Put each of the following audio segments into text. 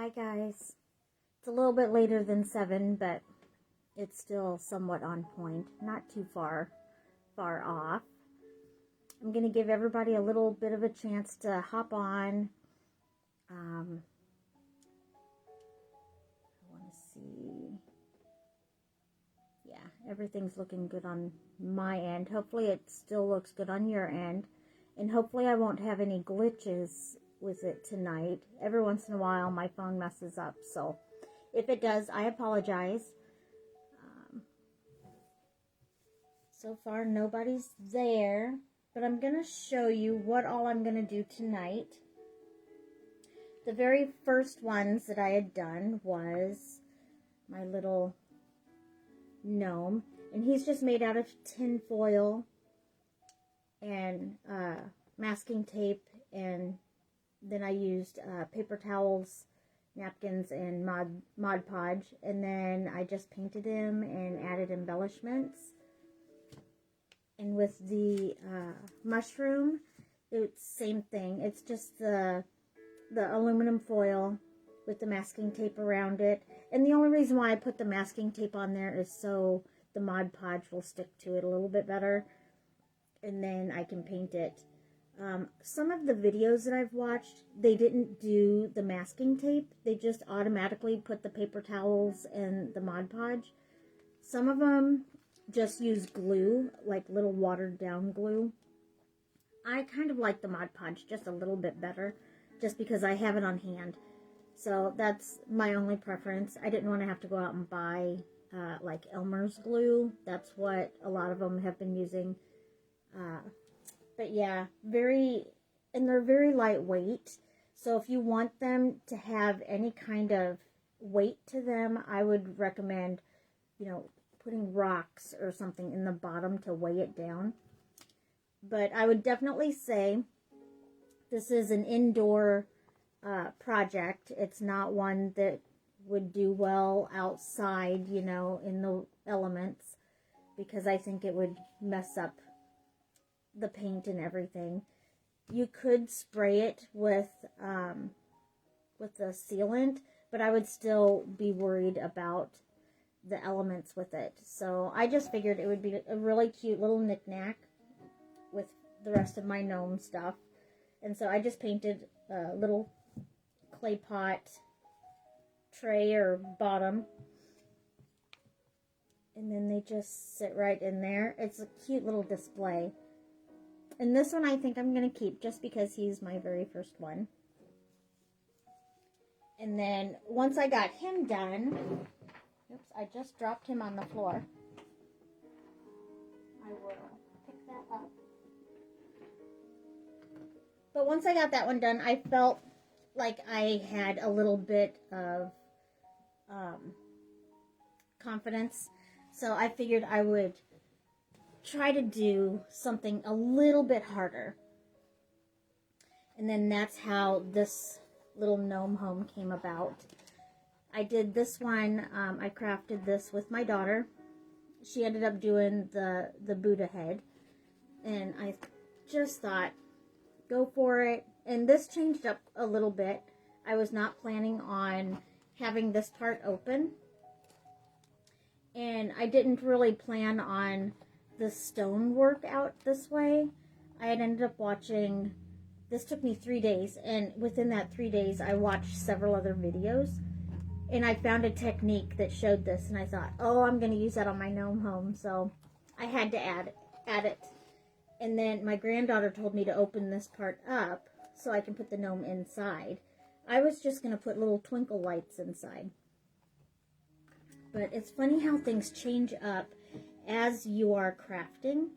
Hi guys. It's a little bit later than 7, but it's still somewhat on point. Not too far off. I'm going to give everybody a little bit of a chance to hop on. I want to see. Yeah, everything's looking good on my end. Hopefully it still looks good on your end. And hopefully I won't have any glitches with it tonight. Every once in a while my phone messes up, so if it does, I apologize. So far nobody's there, but I'm gonna show you what all I'm gonna do tonight. The very first ones that I had done was my little gnome, and he's just made out of tin foil and masking tape, and then I used paper towels, napkins, and Mod Podge, and then I just painted him and added embellishments. And with the mushroom, it's same thing. It's just the aluminum foil with the masking tape around it. And the only reason why I put the masking tape on there is so the Mod Podge will stick to it a little bit better. And then I can paint it. Some of the videos that I've watched, they didn't do the masking tape. They just automatically put the paper towels and the Mod Podge. Some of them just use glue, like little watered down glue. I kind of like the Mod Podge just a little bit better, just because I have it on hand. So that's my only preference. I didn't want to have to go out and buy like Elmer's glue. That's what a lot of them have been using. But yeah, and they're very lightweight. So if you want them to have any kind of weight to them, I would recommend, putting rocks or something in the bottom to weigh it down. But I would definitely say this is an indoor project. It's not one that would do well outside, in the elements, because I think it would mess up the paint and everything. You could spray it with the sealant, but I would still be worried about the elements with it. So I just figured it would be a really cute little knickknack with the rest of my gnome stuff. And so I just painted a little clay pot tray or bottom. And then they just sit right in there. It's a cute little display. And this one I think I'm going to keep just because he's my very first one. And then once I got him done, oops, I just dropped him on the floor. I will pick that up. But once I got that one done, I felt like I had a little bit of confidence. So I figured I would try to do something a little bit harder. And then that's how this little gnome home came about. I did this one, I crafted this with my daughter. She ended up doing the Buddha head. And I just thought, go for it. And this changed up a little bit. I was not planning on having this part open. And I didn't really plan on the stone work out this way. I had ended up watching, this took me 3 days, and within that 3 days I watched several other videos, and I found a technique that showed this, and I thought, oh, I'm going to use that on my gnome home, so I had to add it. And then my granddaughter told me to open this part up so I can put the gnome inside. I was just going to put little twinkle lights inside. But it's funny how things change up as you are crafting,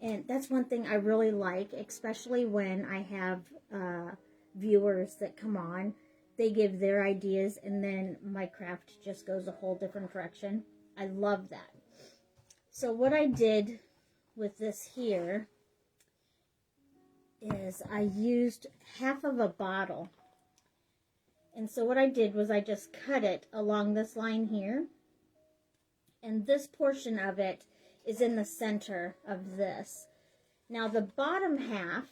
and that's one thing I really like, especially when I have viewers that come on. They give their ideas, and then my craft just goes a whole different direction. I love that. So what I did with this here is I used half of a bottle, and so what I did was I just cut it along this line here. And this portion of it is in the center of this. Now the bottom half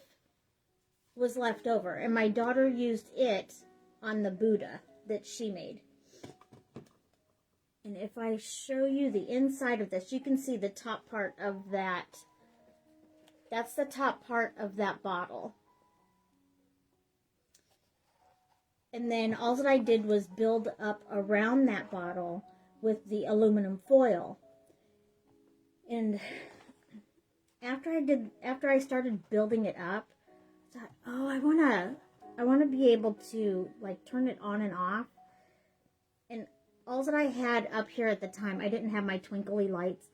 was left over, and my daughter used it on the Buddha. that she made. And if I show you the inside of this, you can see the top part of that. That's the top part of that bottle. And then all that I did was build up around that bottle with the aluminum foil. And after I started building it up, I thought, oh, I wanna be able to like turn it on and off. And all that I had up here at the time, I didn't have my twinkly lights.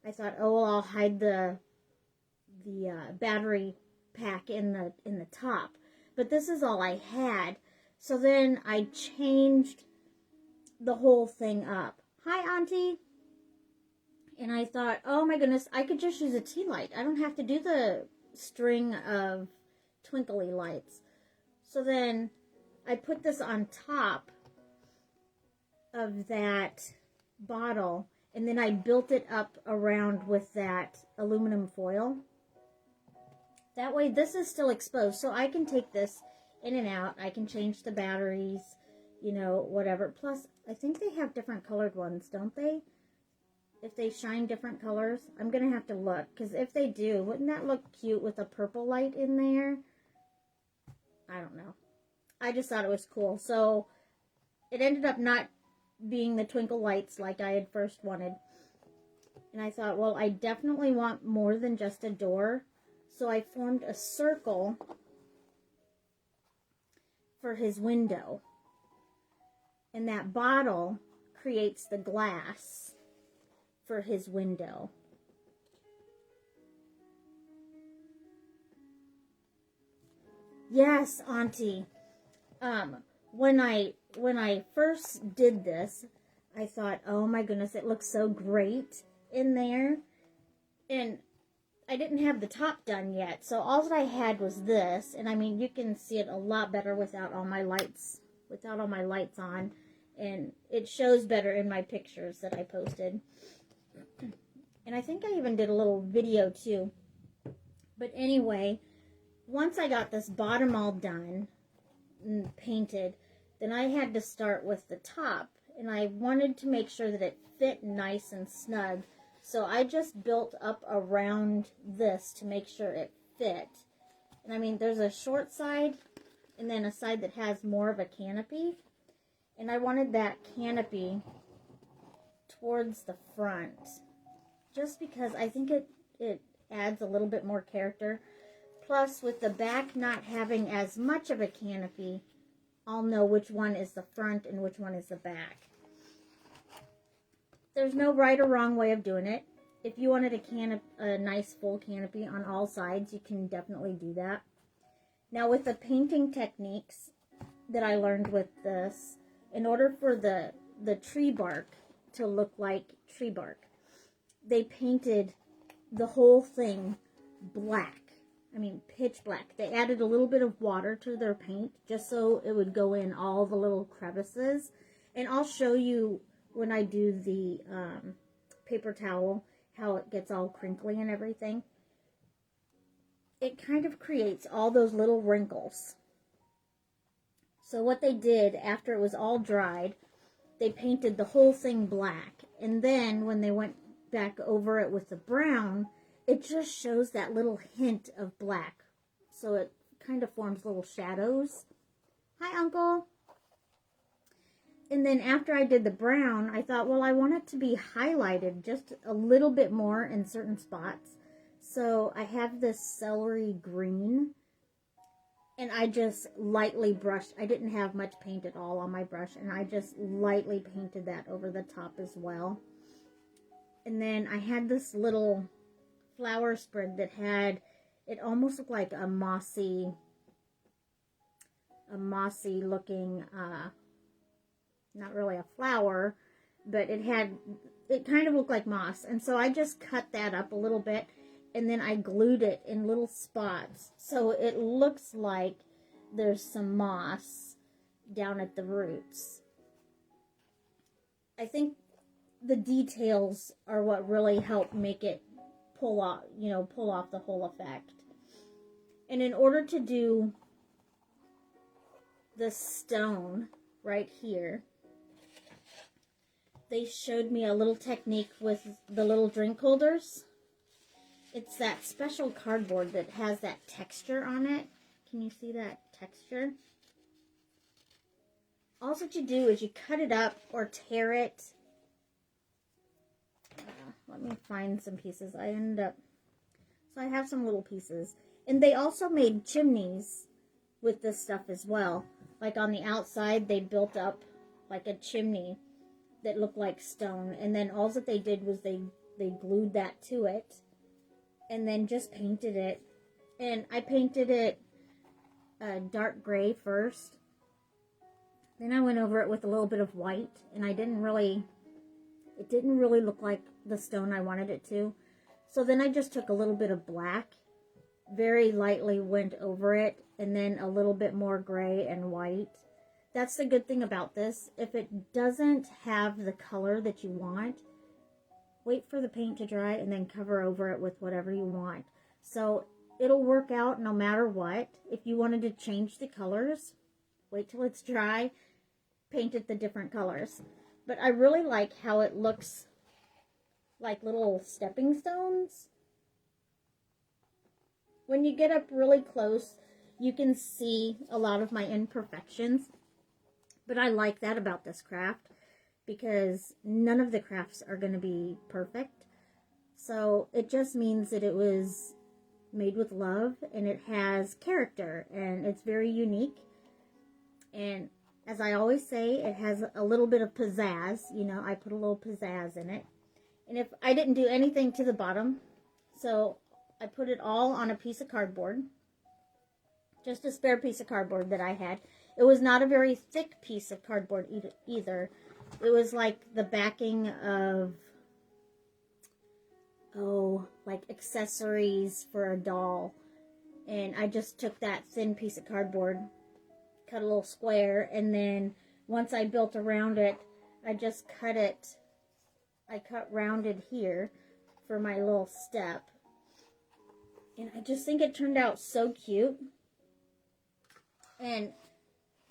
I thought, oh, well, I'll hide the battery pack in the top. But this is all I had. So then I changed the whole thing up. Hi, Auntie. And I thought, oh my goodness, I could just use a tea light. I don't have to do the string of twinkly lights. So then I put this on top of that bottle, and then I built it up around with that aluminum foil. That way this is still exposed, so I can take this in and out. I can change the batteries, you know, whatever. Plus, I think they have different colored ones, don't they? If they shine different colors. I'm going to have to look, because if they do, wouldn't that look cute with a purple light in there? I don't know. I just thought it was cool. So, it ended up not being the twinkle lights like I had first wanted. And I thought, well, I definitely want more than just a door. So I formed a circle for his window. And that bottle creates the glass for his window. Yes, Auntie. When I first did this, I thought, oh my goodness, it looks so great in there. And I didn't have the top done yet, so all that I had was this. And I mean, you can see it a lot better without all my lights on. And it shows better in my pictures that I posted. And I think I even did a little video too. But anyway, once I got this bottom all done and painted, then I had to start with the top. And I wanted to make sure that it fit nice and snug. So I just built up around this to make sure it fit. And I mean, there's a short side and then a side that has more of a canopy. And I wanted that canopy towards the front. Just because I think it adds a little bit more character. Plus, with the back not having as much of a canopy, I'll know which one is the front and which one is the back. There's no right or wrong way of doing it. If you wanted a nice full canopy on all sides, you can definitely do that. Now, with the painting techniques that I learned with this, in order for the tree bark to look like tree bark, they painted the whole thing black. I mean, pitch black. They added a little bit of water to their paint just so it would go in all the little crevices. And I'll show you when I do the paper towel how it gets all crinkly and everything. It kind of creates all those little wrinkles. So what they did after it was all dried, they painted the whole thing black. And then when they went back over it with the brown, it just shows that little hint of black. So it kind of forms little shadows. Hi, Uncle. And then after I did the brown, I thought, well, I want it to be highlighted just a little bit more in certain spots. So I have this celery green. And I just lightly brushed. I didn't have much paint at all on my brush. And I just lightly painted that over the top as well. And then I had this little flower sprig that had, it almost looked like a mossy looking, not really a flower, but it kind of looked like moss. And so I just cut that up a little bit, and then I glued it in little spots. So it looks like there's some moss down at the roots. I think the details are what really help make it pull off the whole effect. And in order to do the stone, right here, they showed me a little technique with the little drink holders. It's that special cardboard that has that texture on it. Can you see that texture? All that you do is you cut it up or tear it. Let me find some pieces. So I have some little pieces. And they also made chimneys with this stuff as well. Like on the outside, they built up like a chimney that looked like stone. And then all that they did was they glued that to it. And then just painted it. And I painted it dark gray first. Then I went over it with a little bit of white. And it didn't really look like the stone I wanted it to. So then I just took a little bit of black, very lightly went over it, and then a little bit more gray and white. That's the good thing about this. If it doesn't have the color that you want, wait for the paint to dry and then cover over it with whatever you want. So it'll work out no matter what. If you wanted to change the colors, wait till it's dry, paint it the different colors. But I really like how it looks like little stepping stones. When you get up really close, you can see a lot of my imperfections. But I like that about this craft because none of the crafts are going to be perfect. So it just means that it was made with love and it has character and it's very unique. And as I always say, it has a little bit of pizzazz. You know, I put a little pizzazz in it. And if I didn't do anything to the bottom, so I put it all on a piece of cardboard. Just a spare piece of cardboard that I had. It was not a very thick piece of cardboard either. It was like the backing of, like accessories for a doll. And I just took that thin piece of cardboard, cut a little square, and then once I built around it, I just cut it. I cut rounded here for my little step. And I just think it turned out so cute. And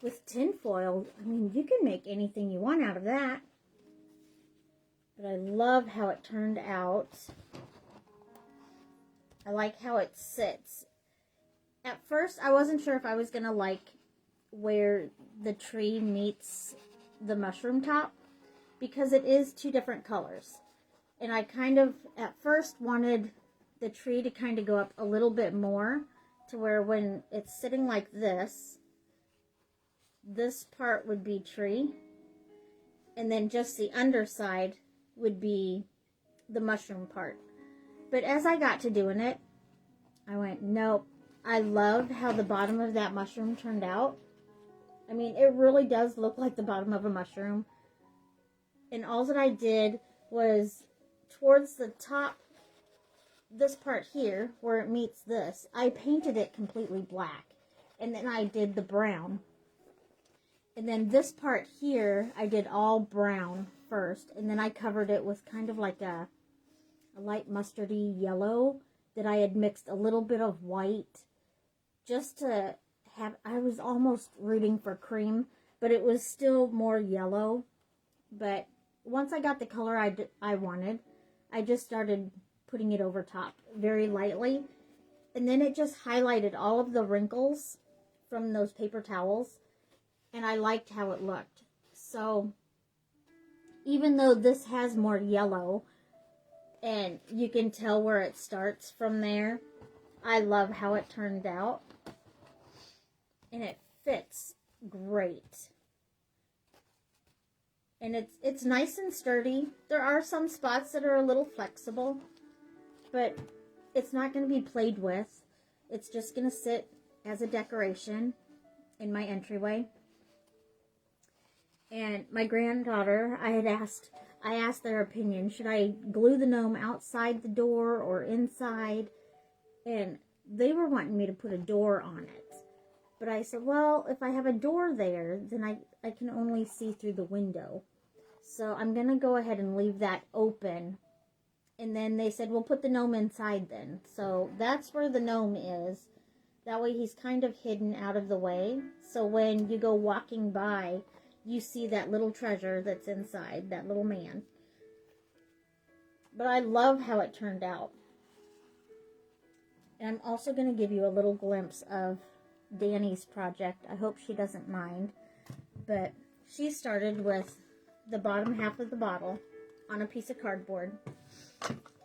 with tin foil, I mean, you can make anything you want out of that. But I love how it turned out. I like how it sits. At first, I wasn't sure if I was going to like where the tree meets the mushroom top, because it is two different colors. And I kind of, at first, wanted the tree to kind of go up a little bit more to where when it's sitting like this part would be tree. And then just the underside would be the mushroom part. But as I got to doing it, I went, nope. I love how the bottom of that mushroom turned out. I mean, it really does look like the bottom of a mushroom. And all that I did was towards the top, this part here, where it meets this, I painted it completely black. And then I did the brown. And then this part here, I did all brown first. And then I covered it with kind of like a light mustardy yellow that I had mixed a little bit of white just to have, I was almost rooting for cream, but it was still more yellow. But once I got the color I wanted, I just started putting it over top very lightly. And then it just highlighted all of the wrinkles from those paper towels. And I liked how it looked. So even though this has more yellow, and you can tell where it starts from there, I love how it turned out. And it fits great. And it's nice and sturdy. There are some spots that are a little flexible, but it's not going to be played with. It's just going to sit as a decoration in my entryway. And my granddaughter, I asked their opinion. Should I glue the gnome outside the door or inside? And they were wanting me to put a door on it. But I said, well, if I have a door there, then I can only see through the window. So I'm going to go ahead and leave that open. And then they said, well, put the gnome inside then. So that's where the gnome is. That way he's kind of hidden out of the way. So when you go walking by, you see that little treasure that's inside, that little man. But I love how it turned out. And I'm also going to give you a little glimpse of Danny's project. I hope she doesn't mind. But she started with the bottom half of the bottle on a piece of cardboard,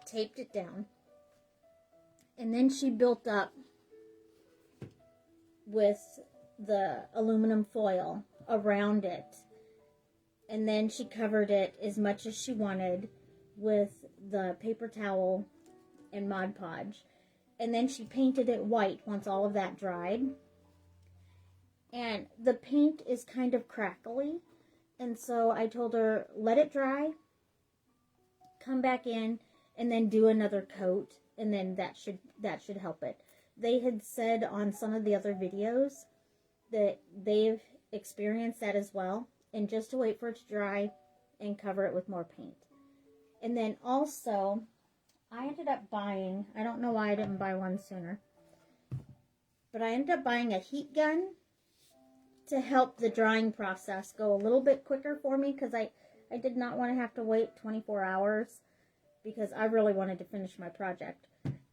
taped it down, and then she built up with the aluminum foil around it, and then she covered it as much as she wanted with the paper towel and Mod Podge, and then she painted it white once all of that dried. And the paint is kind of crackly, and so I told her, let it dry, come back in, and then do another coat, and then that should help it. They had said on some of the other videos that they've experienced that as well, and just to wait for it to dry and cover it with more paint. And then also, I ended up buying, I don't know why I didn't buy one sooner, but I ended up buying a heat gun to help the drying process go a little bit quicker for me, because I did not want to have to wait 24 hours because I really wanted to finish my project.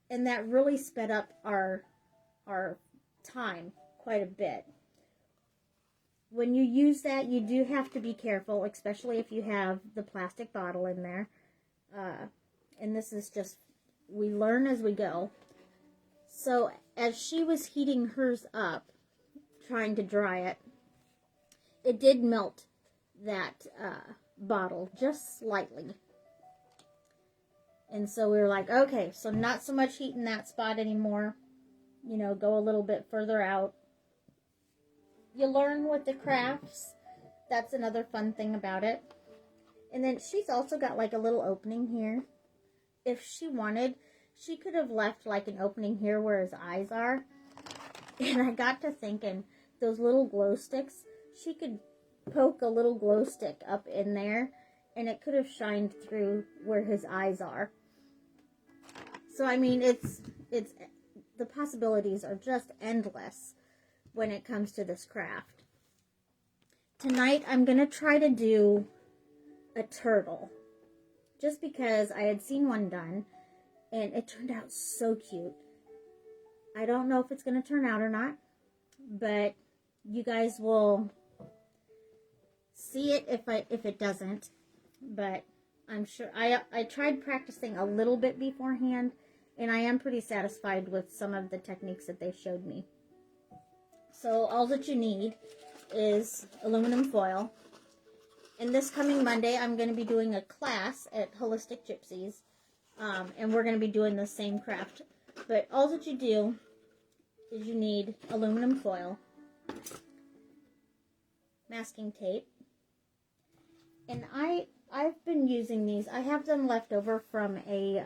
And that really sped up our time quite a bit. When you use that, you do have to be careful, especially if you have the plastic bottle in there. And this is just, we learn as we go. So as she was heating hers up, trying to dry it, it did melt that bottle just slightly. And so we were like, okay, so not so much heat in that spot anymore. You know, go a little bit further out. You learn with the crafts. That's another fun thing about it. And then she's also got like a little opening here. If she wanted, she could have left like an opening here where his eyes are. And I got to thinking, those little glow sticks, she could poke a little glow stick up in there, and it could have shined through where his eyes are. So I mean, it's the possibilities are just endless when it comes to this craft. Tonight I'm gonna try to do a turtle, just because I had seen one done and it turned out so cute. I don't know if it's gonna turn out or not, but you guys will see it if it doesn't. But I'm sure I tried practicing a little bit beforehand, and I am pretty satisfied with some of the techniques that they showed me. So all that you need is aluminum foil. And this coming Monday, I'm going to be doing a class at Holistic Gypsies, and we're going to be doing the same craft. But all that you do is you need aluminum foil, masking tape, and I've been using these. I have them left over from a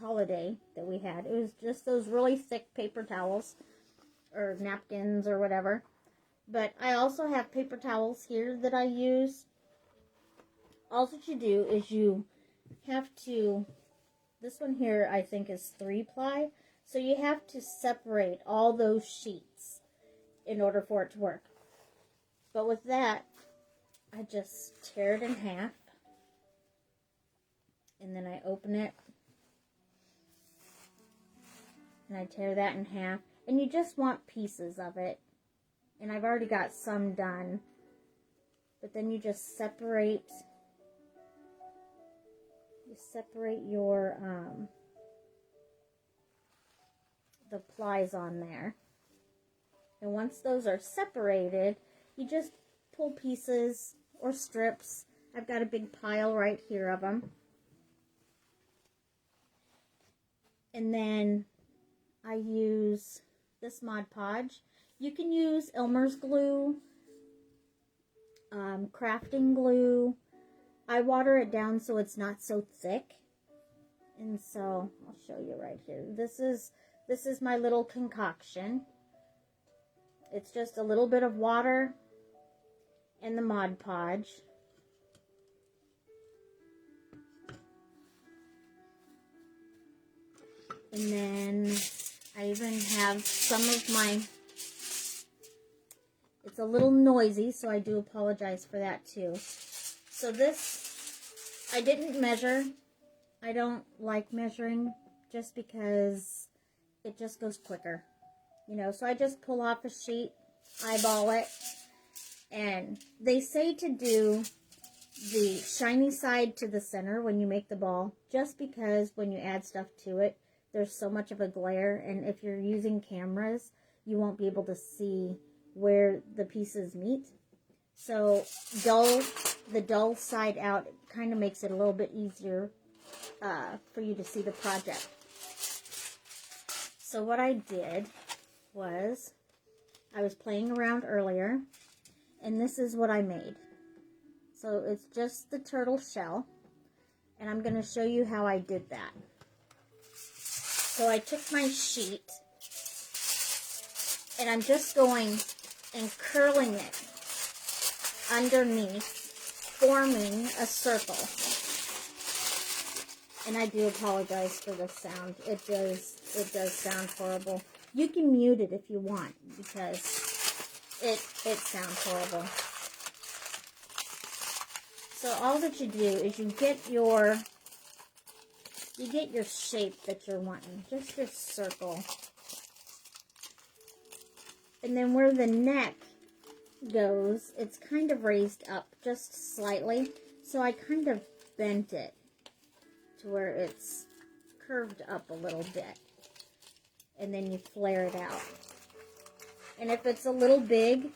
holiday that we had. It was just those really thick paper towels or napkins or whatever. But I also have paper towels here that I use. All that you do is you have to, this one here I think is 3-ply, so you have to separate all those sheets in order for it to work. But with that, I just tear it in half, and then I open it, and I tear that in half, and you just want pieces of it. And I've already got some done, but then you just separate your the plies on there. And once those are separated, you just pull pieces or strips. I've got a big pile right here of them. And then I use this Mod Podge. You can use Elmer's glue, crafting glue. I water it down so it's not so thick. And so I'll show you right here. This is my little concoction. It's just a little bit of water and the Mod Podge. And then I even have some of my, It's a little noisy, so I do apologize for that too. So this, I didn't measure. I don't like measuring just because it just goes quicker. You know, so I just pull off a sheet, eyeball it, and they say to do the shiny side to the center when you make the ball, just because when you add stuff to it, there's so much of a glare, and if you're using cameras, you won't be able to see where the pieces meet. So the dull side out kind of makes it a little bit easier for you to see the project. So what I did was, I was playing around earlier, and this is what I made. So it's just the turtle shell, and I'm going to show you how I did that. So I took my sheet, and I'm just going and curling it underneath, forming a circle. And I do apologize for the sound. It does sound horrible. You can mute it if you want, because it sounds horrible. So all that you do is you get your shape that you're wanting, just your circle. And then where the neck goes, it's kind of raised up just slightly. So I kind of bent it to where it's curved up a little bit. And then you flare it out. And if it's a little big,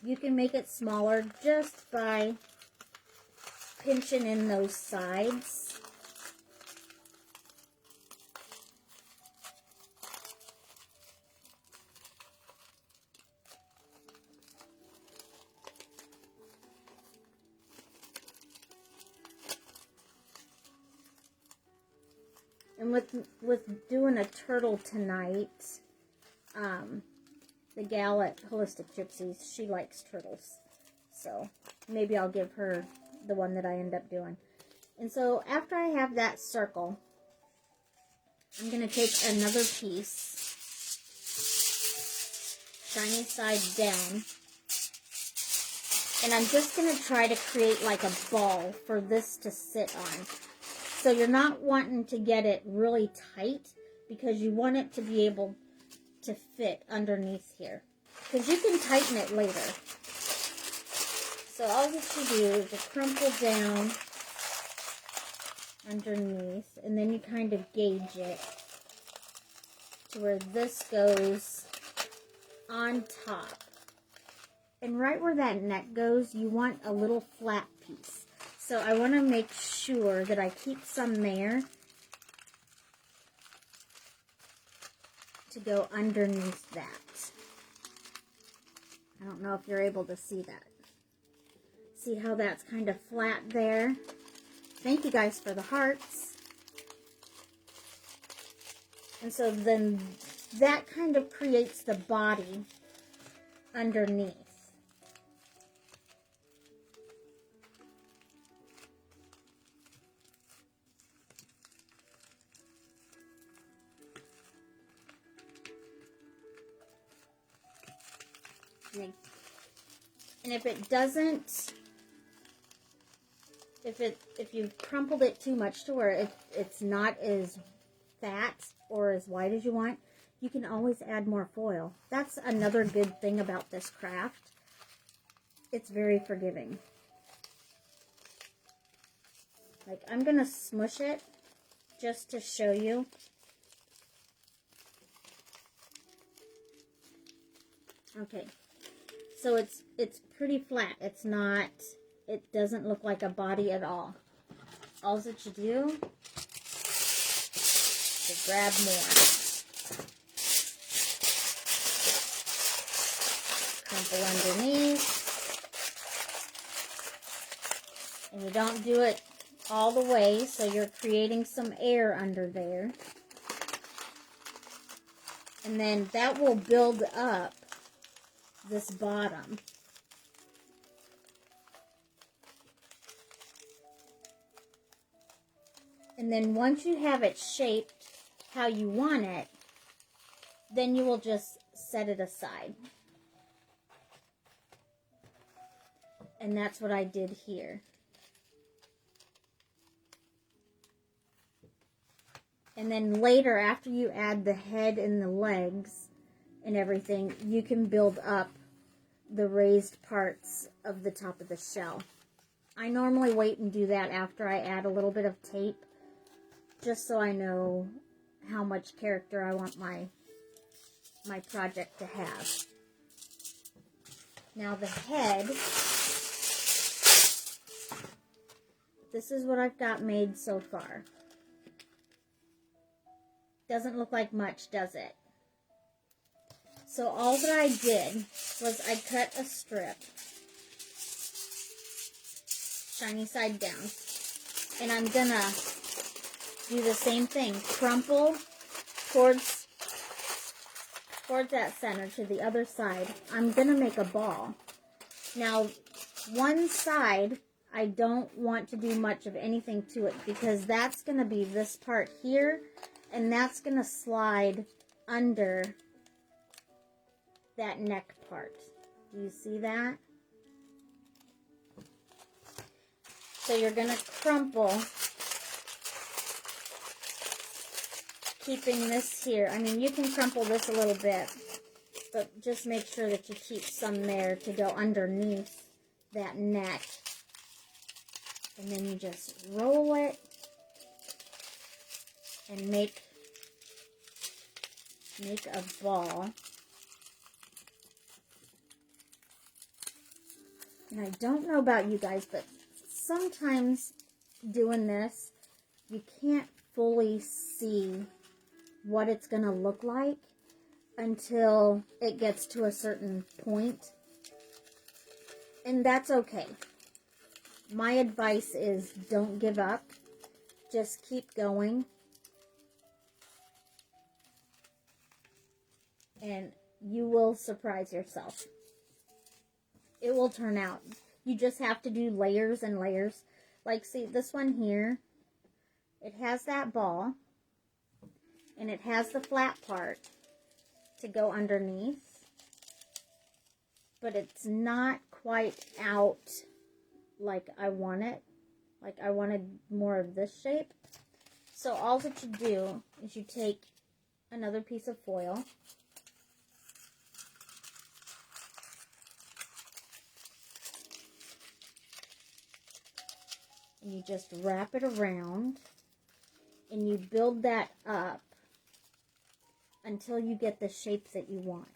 you can make it smaller just by pinching in those sides. And with doing a turtle tonight, the gal at Holistic Gypsies, she likes turtles. So maybe I'll give her the one that I end up doing. And so after I have that circle, I'm going to take another piece, shiny side down, and I'm just going to try to create like a ball for this to sit on. So you're not wanting to get it really tight, because you want it to be able to fit underneath here. Because you can tighten it later. So all that you do is you crumple down underneath, and then you kind of gauge it to where this goes on top. And right where that neck goes, you want a little flat piece. So I want to make sure that I keep some there to go underneath that. I don't know if you're able to see that. See how that's kind of flat there? Thank you guys for the hearts. And so then that kind of creates the body underneath. And if it doesn't, if you've crumpled it too much to where it's not as fat or as white as you want, you can always add more foil. That's another good thing about this craft. It's very forgiving. Like, I'm going to smush it just to show you. Okay. So it's pretty flat. It's not, it doesn't look like a body at all. All that you do is grab more. Crumple underneath. And you don't do it all the way, so you're creating some air under there. And then that will build up this bottom. And then once you have it shaped how you want it, then you will just set it aside. And that's what I did here. And then later, after you add the head and the legs and everything, you can build up the raised parts of the top of the shell. I normally wait and do that after I add a little bit of tape, just so I know how much character I want my project to have. Now the head, this is what I've got made so far. Doesn't look like much, does it? So all that I did was I cut a strip, shiny side down, and I'm gonna do the same thing. Crumple towards that center to the other side. I'm gonna make a ball. Now, one side, I don't want to do much of anything to it because that's gonna be this part here, and that's gonna slide under that neck part. Do you see that? So you're gonna crumple, keeping this here. I mean, you can crumple this a little bit, but just make sure that you keep some there to go underneath that neck. And then you just roll it and make a ball. And I don't know about you guys, but sometimes doing this, you can't fully see what it's going to look like until it gets to a certain point. And that's okay. My advice is don't give up. Just keep going. And you will surprise yourself. It will turn out. You just have to do layers and layers. Like, see, this one here, it has that ball, and it has the flat part to go underneath, but it's not quite out like I want it. Like, I wanted more of this shape. So all that you do is you take another piece of foil, and you just wrap it around, and you build that up until you get the shape that you want.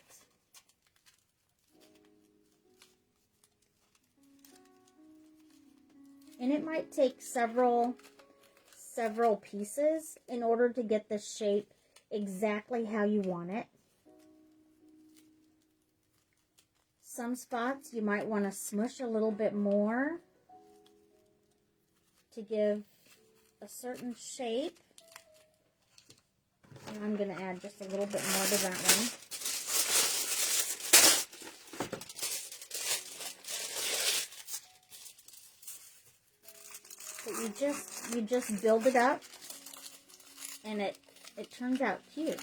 And it might take several pieces in order to get the shape exactly how you want it. Some spots you might want to smush a little bit more to give a certain shape. And I'm going to add just a little bit more to that one. But you just build it up, and it turns out cute.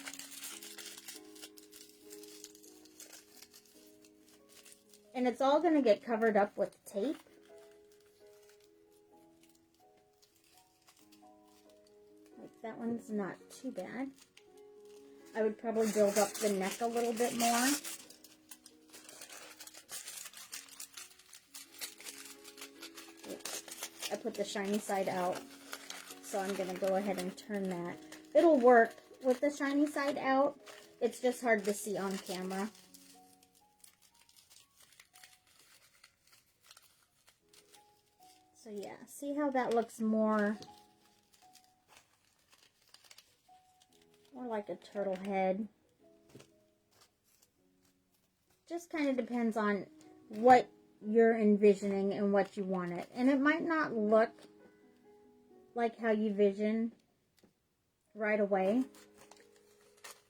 And it's all going to get covered up with tape. Like, that one's not too bad. I would probably build up the neck a little bit more. I put the shiny side out, so I'm going to go ahead and turn that. It'll work with the shiny side out. It's just hard to see on camera. So yeah, see how that looks more like a turtle head. Just kind of depends on what you're envisioning and what you want it. And it might not look like how you vision right away,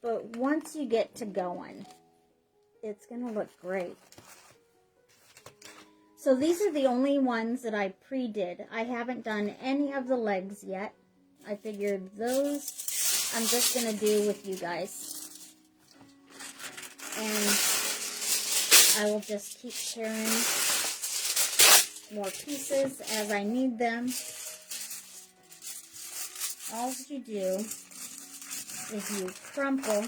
but once you get to going, it's gonna look great. So these are the only ones that I pre-did. I haven't done any of the legs yet. I figured those I'm just gonna do with you guys, and I will just keep sharing more pieces as I need them. All you do is you crumple.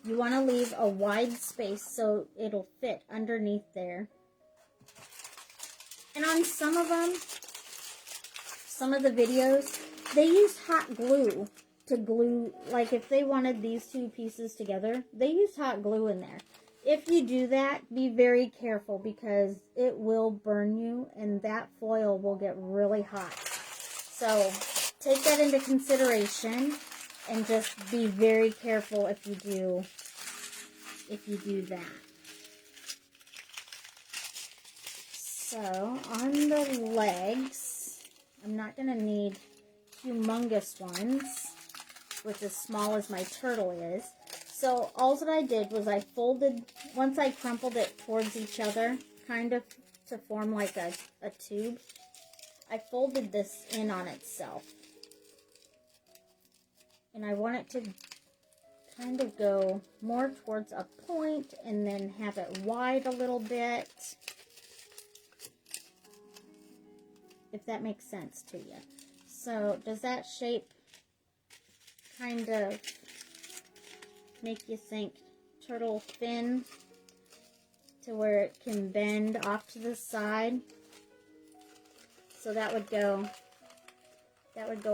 You want to leave a wide space so it'll fit underneath there. And on some of them, some of the videos, they use hot glue to glue, like if they wanted these two pieces together, they use hot glue in there. If you do that, be very careful because it will burn you and that foil will get really hot. So take that into consideration and just be very careful if you do that. So on the legs, I'm not going to need humongous ones with as small as my turtle is. So all that I did was I folded, once I crumpled it towards each other, kind of to form like a tube, I folded this in on itself. And I want it to kind of go more towards a point and then have it wide a little bit. If that makes sense to you. So does that shape kind of make you think turtle fin to where it can bend off to the side? So that would go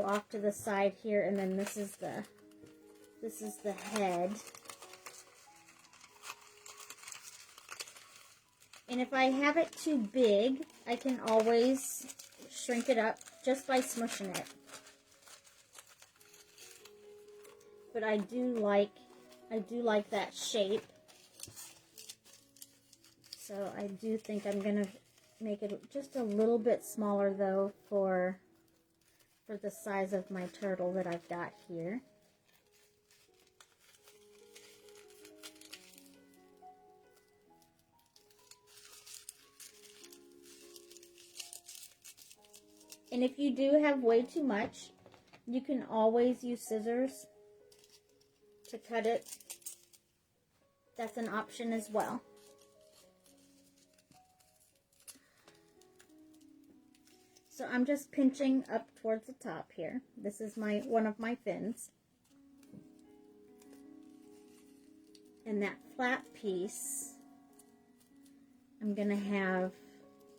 off to the side here, and then this is the head. And if I have it too big, I can always shrink it up just by smushing it. But I do like that shape. So I do think I'm gonna make it just a little bit smaller though for the size of my turtle that I've got here. And if you do have way too much, you can always use scissors to cut it. That's an option as well. So I'm just pinching up towards the top here. This is one of my fins. And that flat piece, I'm gonna have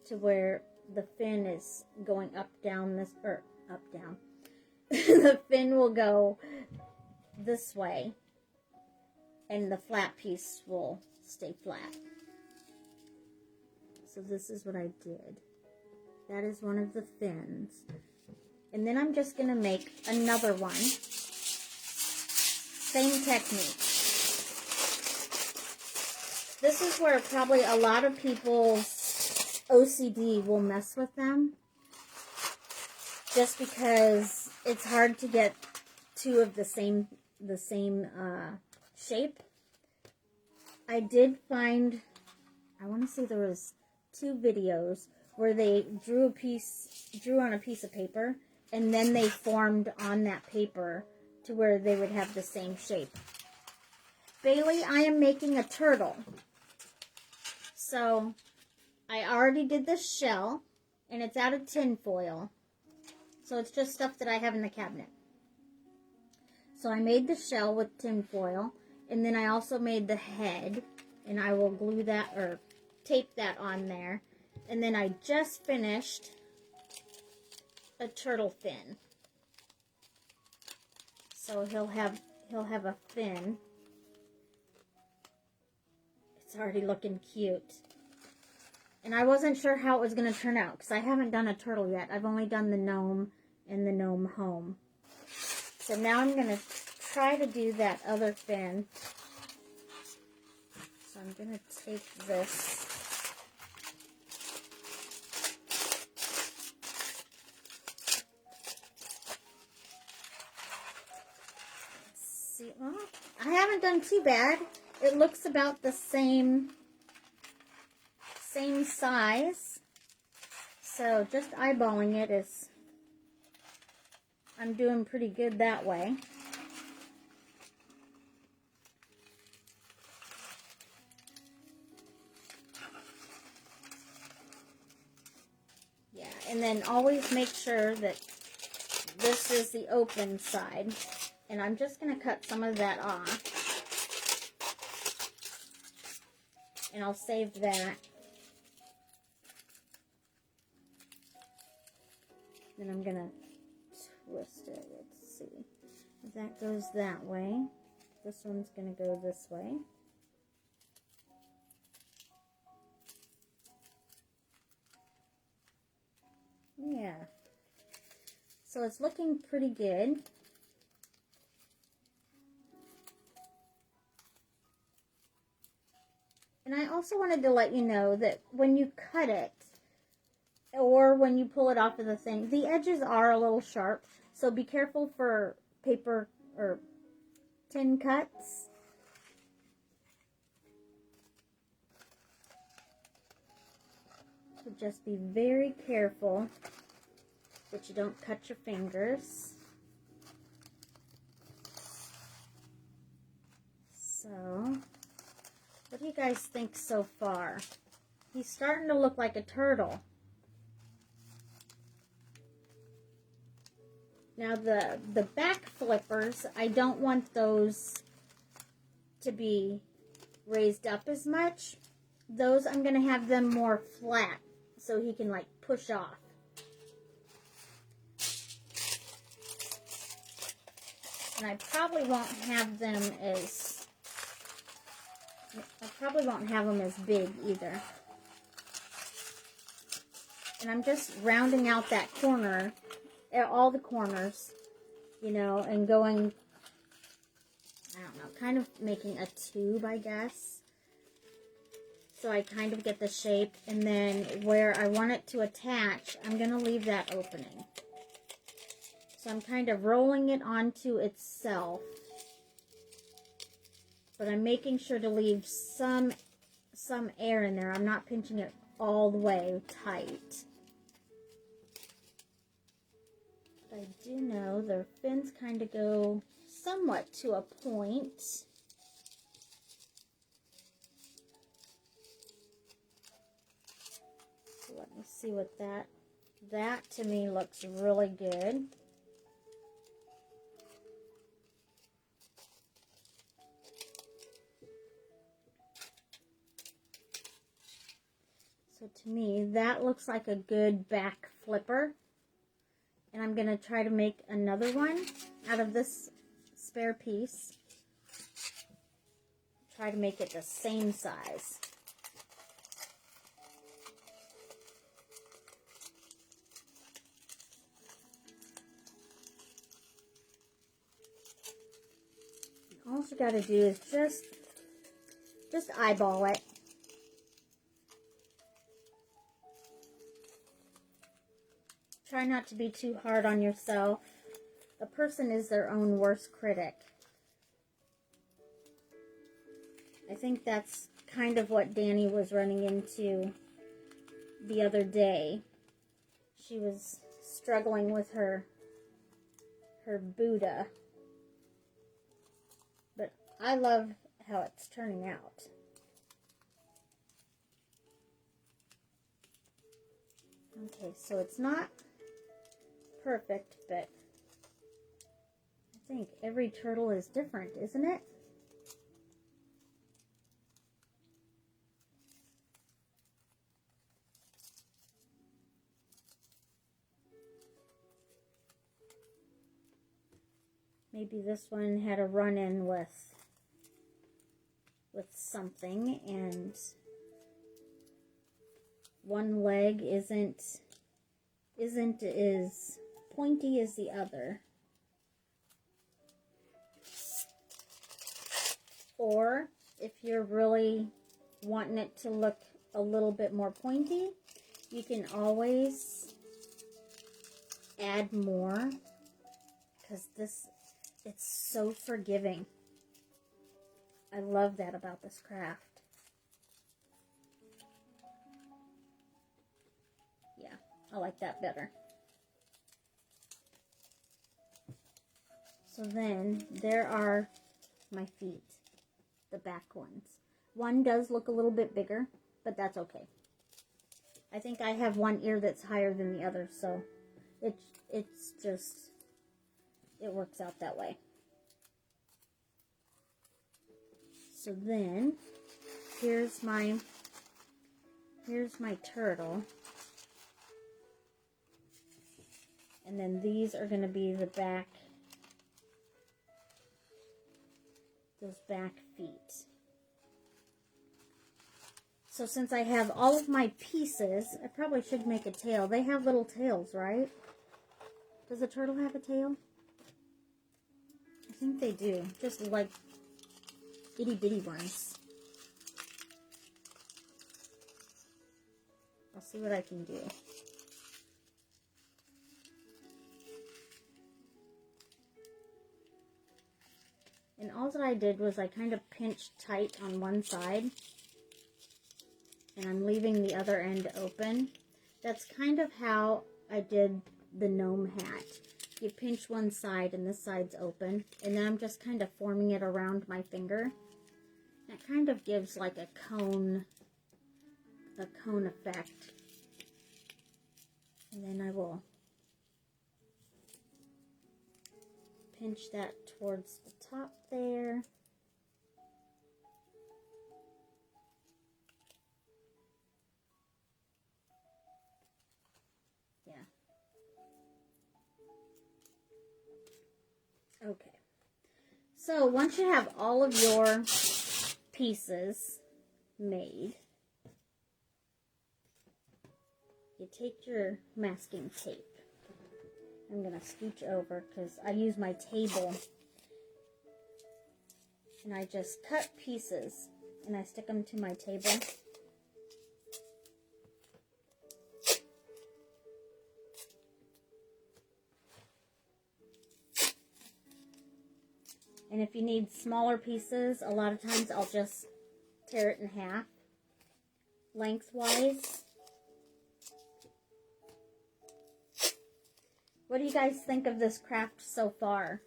to where the fin is going up, down this, or up, down. The fin will go this way, and the flat piece will stay flat. So this is what I did. That is one of the fins. And then I'm just going to make another one. Same technique. This is where probably a lot of people's OCD will mess with them. Just because it's hard to get two of the same shape. I did find, I want to say there was 2 videos where they drew on a piece of paper, and then they formed on that paper to where they would have the same shape. Bailey, I am making a turtle. So, I already did the shell, and it's out of tin foil. So it's just stuff that I have in the cabinet. So I made the shell with tin foil, and then I also made the head, and I will glue that, or tape that on there. And then I just finished a turtle fin. So he'll have a fin. It's already looking cute. And I wasn't sure how it was going to turn out because I haven't done a turtle yet. I've only done the gnome and the gnome home. So now I'm going to try to do that other fin. So I'm going to take this. Well, I haven't done too bad. It looks about the same size. So just eyeballing it is, I'm doing pretty good that way. And then always make sure that this is the open side. And I'm just going to cut some of that off. And I'll save that. Then I'm going to twist it. Let's see. That goes that way. This one's going to go this way. Yeah. So it's looking pretty good. And I also wanted to let you know that when you cut it, or when you pull it off of the thing, the edges are a little sharp. So be careful for paper or tin cuts. So just be very careful that you don't cut your fingers. So, what do you guys think so far? He's starting to look like a turtle. Now the back flippers, I don't want those to be raised up as much. Those, I'm going to have them more flat so he can like push off. And I probably won't have them as big either. And I'm just rounding out that corner, all the corners, you know, and going, I don't know, kind of making a tube, I guess. So I kind of get the shape, and then where I want it to attach, I'm going to leave that opening. So I'm kind of rolling it onto itself, but I'm making sure to leave some air in there. I'm not pinching it all the way tight. I do know their fins kind of go somewhat to a point. So let me see what that to me looks really good. So to me, that looks like a good back flipper. And I'm going to try to make another one out of this spare piece. Try to make it the same size. All you got to do is just eyeball it. Try not to be too hard on yourself. A person is their own worst critic. I think that's kind of what Danny was running into the other day. She was struggling with her Buddha. But I love how it's turning out. Okay, so it's not perfect, but I think every turtle is different, isn't it? Maybe this one had a run-in with something, and one leg isn't as pointy as the other. Or if you're really wanting it to look a little bit more pointy, you can always add more, because it's so forgiving. I love that about this craft. Yeah, I like that better. So then, there are my feet, the back ones. One does look a little bit bigger, but that's okay. I think I have one ear that's higher than the other, so it's just, it works out that way. So then, here's my turtle. And then these are going to be the back, those back feet. So since I have all of my pieces, I probably should make a tail. They have little tails, right? Does a turtle have a tail? I think they do. Just like itty bitty ones. I'll see what I can do. And all that I did was I kind of pinched tight on one side. And I'm leaving the other end open. That's kind of how I did the gnome hat. You pinch one side and this side's open. And then I'm just kind of forming it around my finger. That kind of gives like a cone effect. And then I will pinch that towards the top there. Yeah. Okay. So once you have all of your pieces made, you take your masking tape. I'm going to scooch over because I use my table. And I just cut pieces and I stick them to my table. And if you need smaller pieces, a lot of times I'll just tear it in half lengthwise. What do you guys think of this craft so far?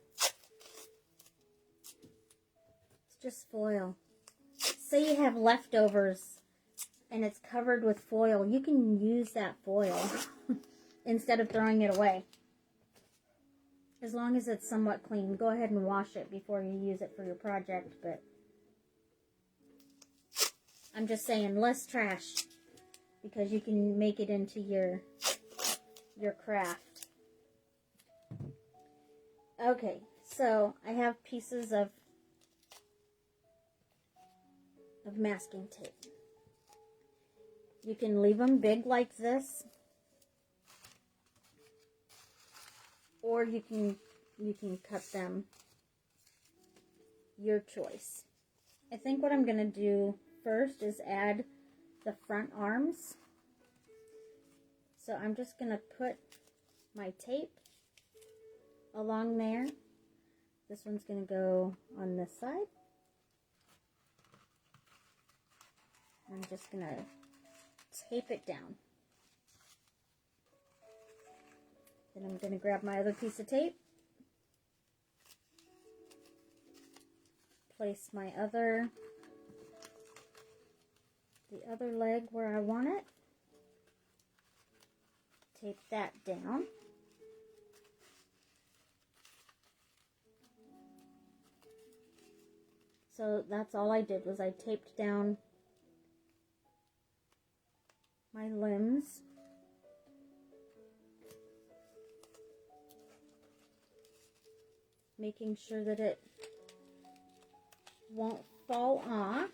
It's just foil. Say you have leftovers and it's covered with foil. You can use that foil instead of throwing it away. As long as it's somewhat clean. Go ahead and wash it before you use it for your project, but I'm just saying less trash because you can make it into your craft. Okay, so I have pieces of masking tape. You can leave them big like this, or you can cut them, your choice. I think what I'm going to do first is add the front arms. So I'm just going to put my tape along there. This one's going to go on this side. I'm just going to tape it down. Then I'm going to grab my other piece of tape. Place my the other leg where I want it. Tape that down. So that's all I did, was I taped down my limbs. Making sure that it won't fall off.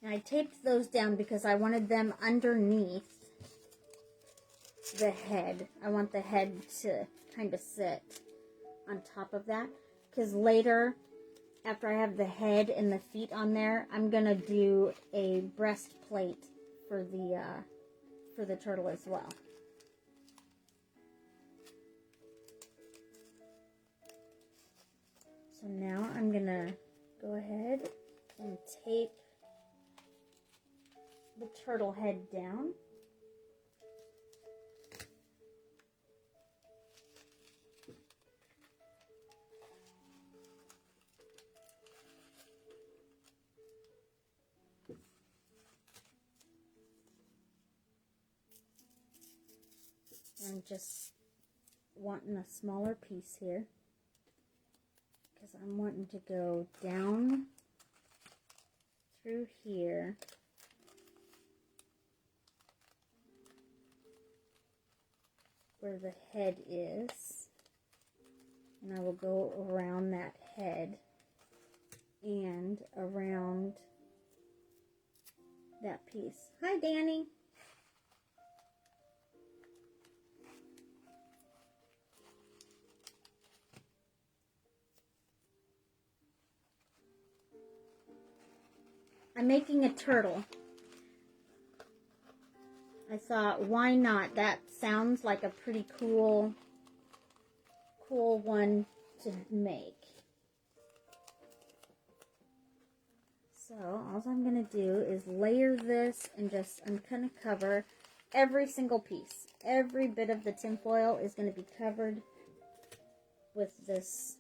And I taped those down because I wanted them underneath the head. I want the head to kind of sit on top of that. Because later, after I have the head and the feet on there, I'm going to do a breastplate for the turtle as well. So now I'm going to go ahead and tape the turtle head down. I'm just wanting a smaller piece here because I'm wanting to go down through here where the head is, and I will go around that head and around that piece. Hi, Danny. I'm making a turtle. I thought, why not? That sounds like a pretty cool one to make. So all I'm going to do is layer this and I'm going to cover every single piece. Every bit of the tinfoil is going to be covered with this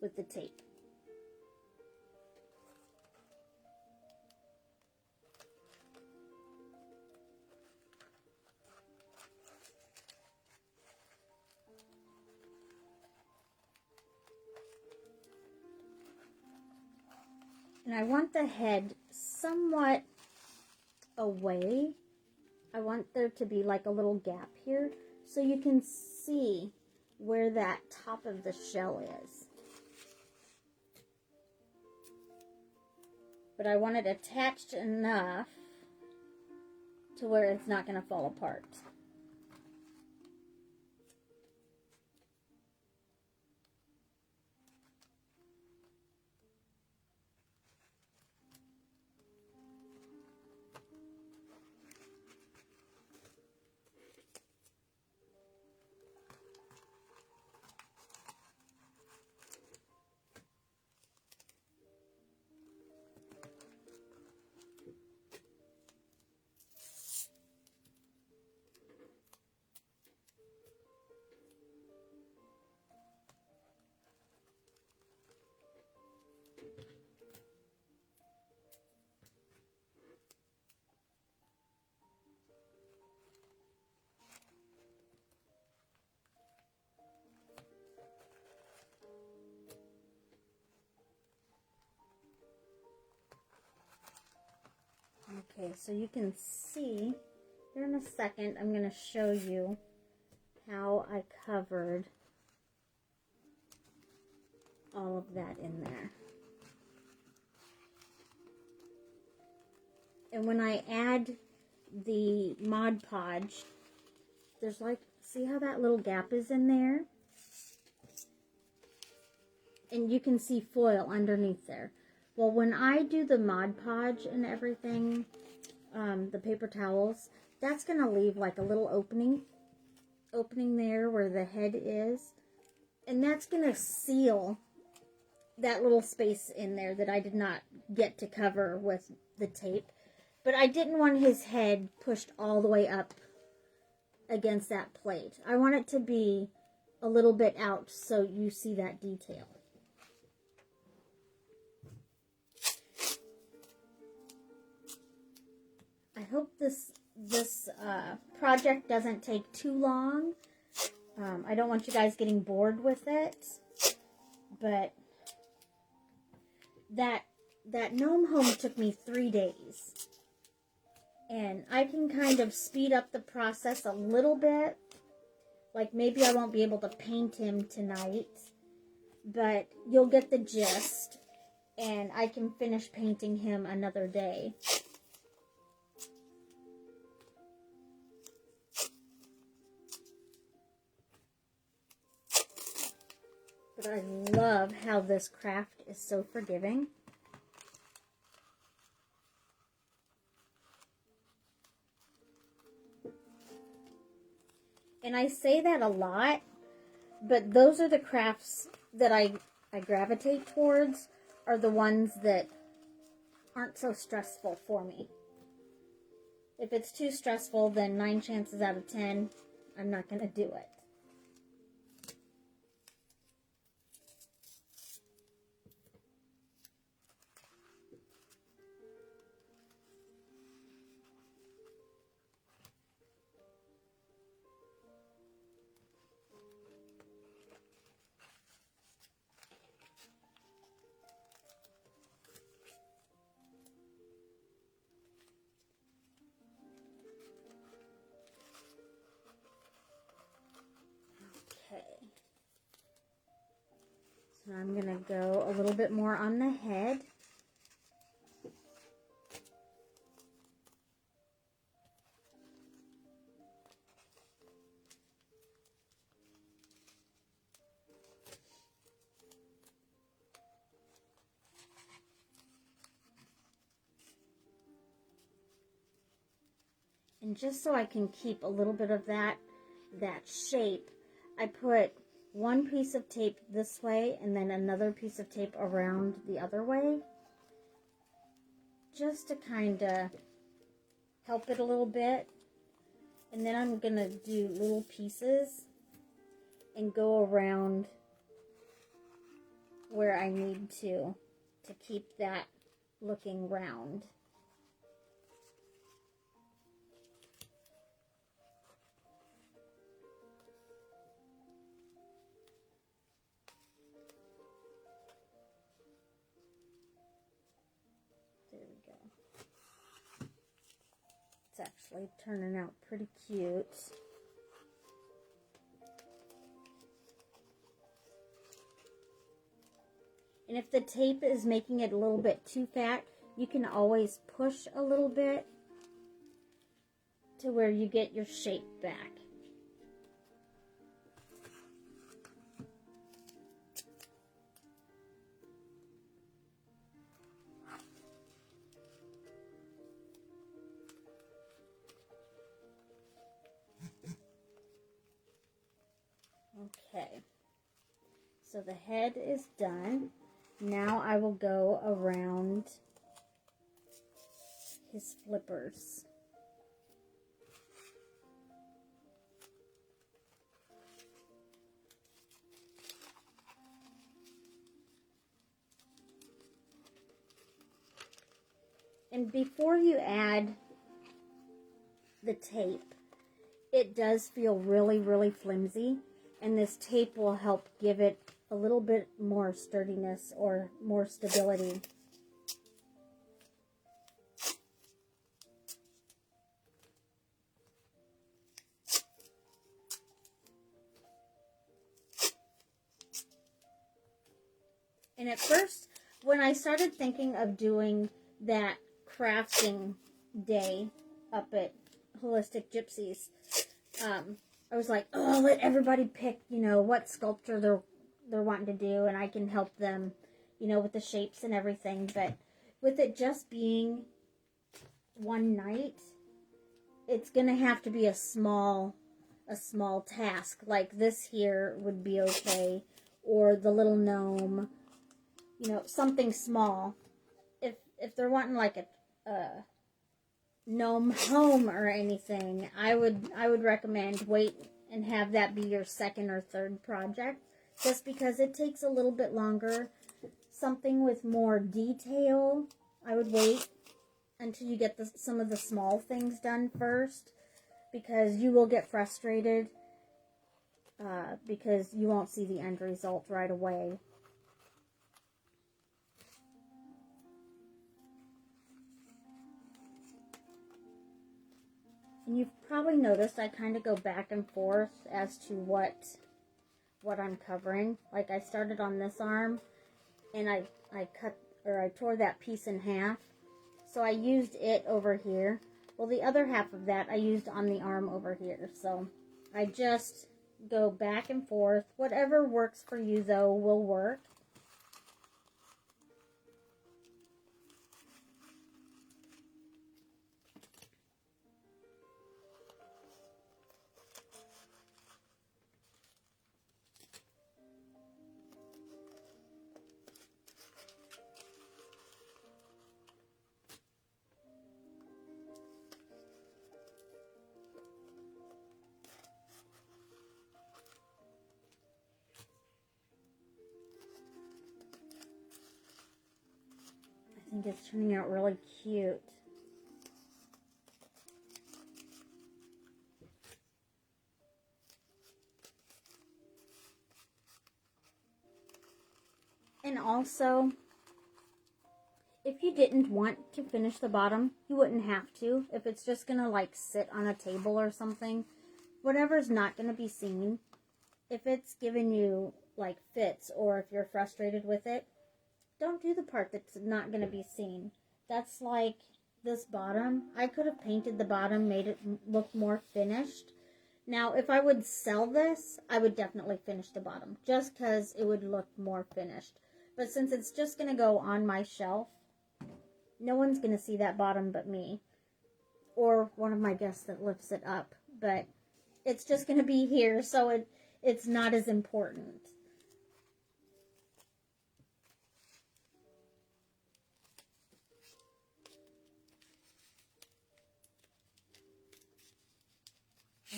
with the tape. And I want the head somewhat away. I want there to be like a little gap here so you can see where that top of the shell is. But I want it attached enough to where it's not going to fall apart. Okay, so you can see here in a second, I'm going to show you how I covered all of that in there. And when I add the Mod Podge, there's like, see how that little gap is in there? And you can see foil underneath there. Well, when I do the Mod Podge and everything, the paper towels, that's going to leave like a little opening there where the head is. And that's going to seal that little space in there that I did not get to cover with the tape. But I didn't want his head pushed all the way up against that plate. I want it to be a little bit out so you see that detail. I hope this project doesn't take too long. I don't want you guys getting bored with it, but that gnome home took me 3 days, and I can kind of speed up the process a little bit. Like maybe I won't be able to paint him tonight, but you'll get the gist, and I can finish painting him another day. But I love how this craft is so forgiving. And I say that a lot, But those are the crafts that I gravitate towards, are the ones that aren't so stressful for me. If it's too stressful, then 9 chances out of 10, I'm not going to do it. Okay. So I'm going to go a little bit more on the head. And just so I can keep a little bit of that shape, I put one piece of tape this way and then another piece of tape around the other way, just to kind of help it a little bit. And then I'm going to do little pieces and go around where I need to keep that looking round. There we go. It's actually turning out pretty cute. And if the tape is making it a little bit too fat, you can always push a little bit to where you get your shape back. Okay, so the head is done. Now I will go around his flippers. And before you add the tape, it does feel really, really flimsy, and this tape will help give it a little bit more sturdiness or more stability. And at first, when I started thinking of doing that crafting day up at Holistic Gypsies, I was like, oh, let everybody pick, what sculpture they're wanting to do, and I can help them, with the shapes and everything. But with it just being one night, it's gonna have to be a small task. Like this here would be okay, or the little gnome, something small. If they're wanting like a gnome home or anything, I would recommend wait and have that be your second or third project, just because it takes a little bit longer. Something with more detail, I would wait until you get some of the small things done first, because you will get frustrated because you won't see the end result right away. And you've probably noticed I kind of go back and forth as to what I'm covering. Like I started on this arm, and I tore that piece in half. So I used it over here. Well, the other half of that I used on the arm over here. So I just go back and forth. Whatever works for you, though, will work. think it's turning out really cute. And also, if you didn't want to finish the bottom, you wouldn't have to. If it's just going to like sit on a table or something, whatever's not going to be seen, if it's giving you like fits or if you're frustrated with it, don't do the part that's not going to be seen. That's like this bottom. I could have painted the bottom, made it look more finished. Now, if I would sell this, I would definitely finish the bottom, just because it would look more finished. But since it's just going to go on my shelf, no one's going to see that bottom but me. Or one of my guests that lifts it up. But it's just going to be here, so it's not as important.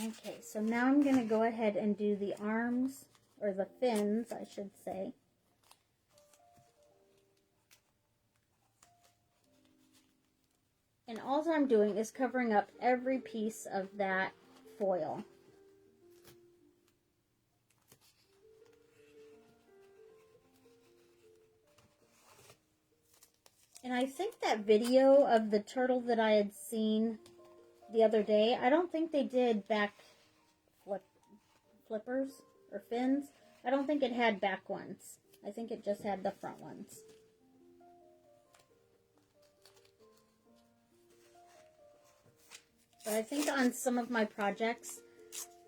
Okay, so now I'm going to go ahead and do the arms, or the fins, I should say. And all I'm doing is covering up every piece of that foil. And I think that video of the turtle that I had seen the other day, I don't think they did back flippers or fins. I don't think it had back ones. I think it just had the front ones. But I think on some of my projects,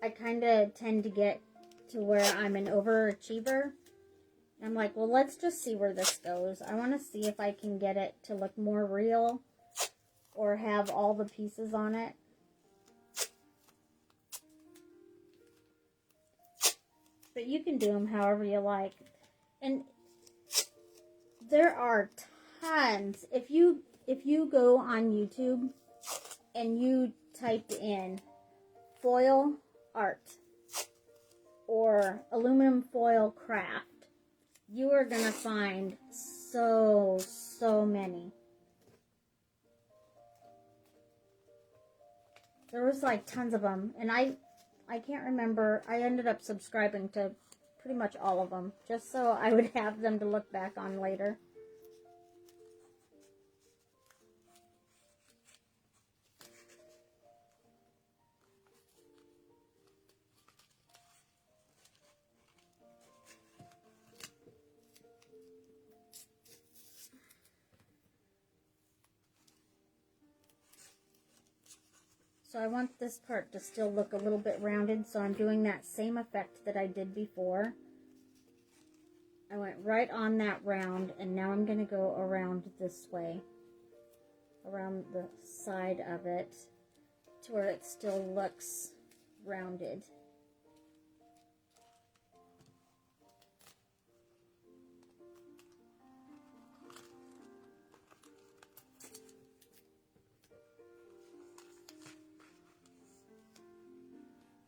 I kind of tend to get to where I'm an overachiever. I'm like, well, let's just see where this goes. I want to see if I can get it to look more real or have all the pieces on it. But you can do them however you like. And there are tons. If you go on YouTube and you type in foil art or aluminum foil craft, you are going to find so many. There was like tons of them, and I can't remember. I ended up subscribing to pretty much all of them, just so I would have them to look back on later. So I want this part to still look a little bit rounded, so I'm doing that same effect that I did before. I went right on that round, and now I'm going to go around this way, around the side of it, to where it still looks rounded.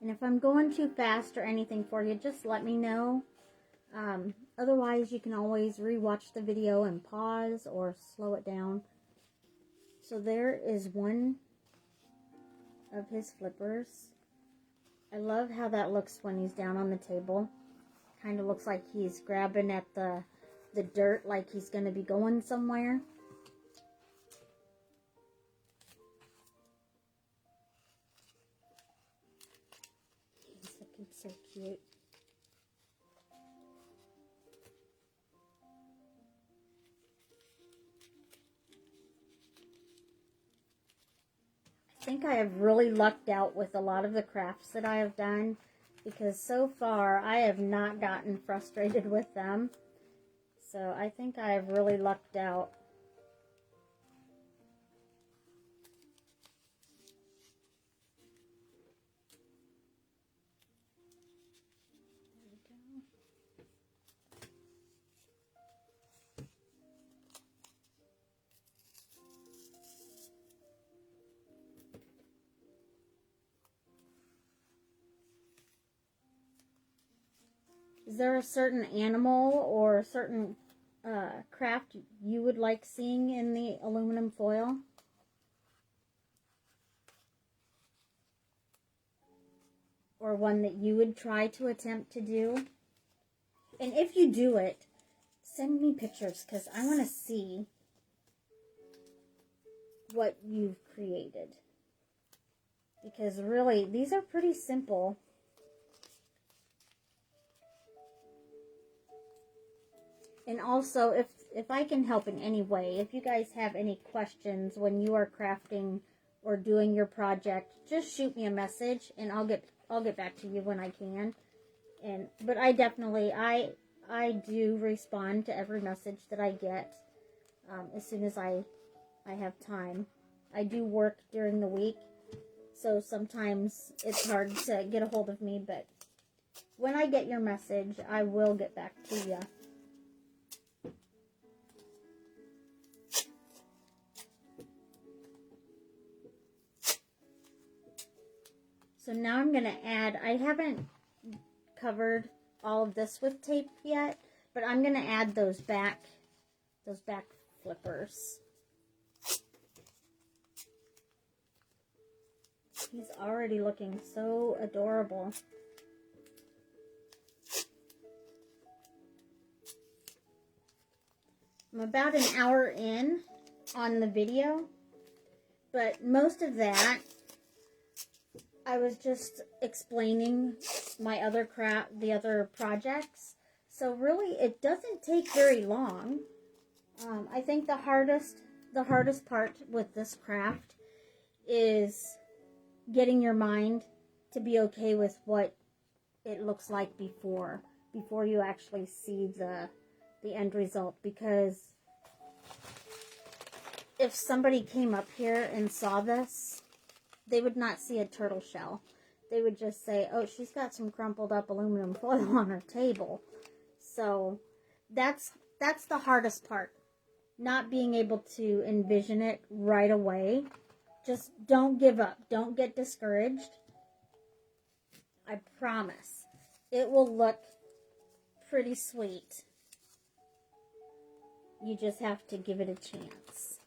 And if I'm going too fast or anything for you, just let me know. Otherwise, you can always rewatch the video and pause or slow it down. So there is one of his flippers. I love how that looks when he's down on the table. Kind of looks like he's grabbing at the dirt, like he's going to be going somewhere. He's looking so cute. I think I have really lucked out with a lot of the crafts that I have done, because so far I have not gotten frustrated with them. So I think I have really lucked out. There we go. Is there a certain animal or a certain craft you would like seeing in the aluminum foil. Or one that you would try to attempt to do. And if you do it, send me pictures because I want to see what you've created. Because really, these are pretty simple. And also, if I can help in any way, if you guys have any questions when you are crafting or doing your project, just shoot me a message and I'll get back to you when I can. But I definitely I do respond to every message that I get as soon as I have time. I do work during the week, so sometimes it's hard to get a hold of me, but when I get your message, I will get back to you. So now I'm going to add, I haven't covered all of this with tape yet, but I'm going to add those back flippers. He's already looking so adorable. I'm about an hour in on the video, but most of that I was just explaining my other the other projects. So really, it doesn't take very long. I think the hardest part with this craft is getting your mind to be okay with what it looks like before you actually see the end result. Because if somebody came up here and saw this, they would not see a turtle shell. They would just say, oh, she's got some crumpled up aluminum foil on her table. So that's the hardest part. Not being able to envision it right away. Just don't give up. Don't get discouraged. I promise. It will look pretty sweet. You just have to give it a chance.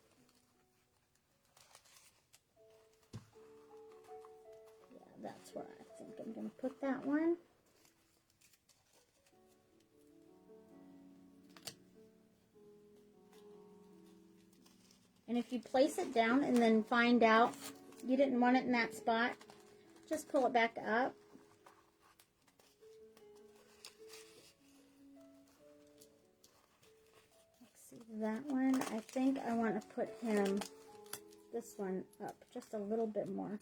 That's where I think I'm going to put that one. And if you place it down and then find out you didn't want it in that spot, just pull it back up. Let's see, that one, I think I want to put this one up just a little bit more.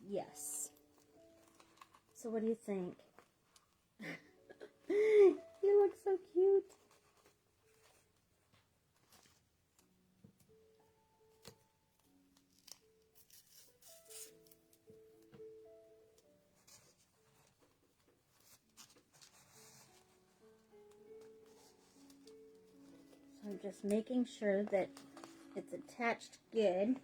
Yes. So what do you think? You look so cute. So I'm just making sure that it's attached good.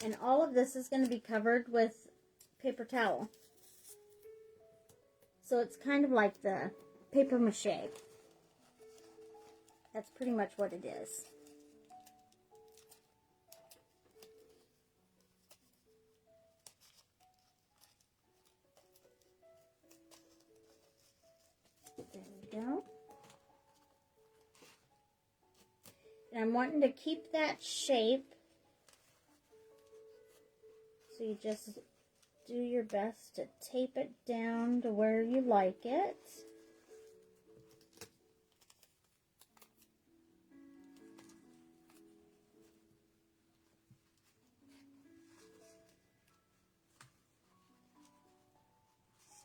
And all of this is going to be covered with paper towel. So it's kind of like the paper mache. That's pretty much what it is. There we go. And I'm wanting to keep that shape. So you just do your best to tape it down to where you like it.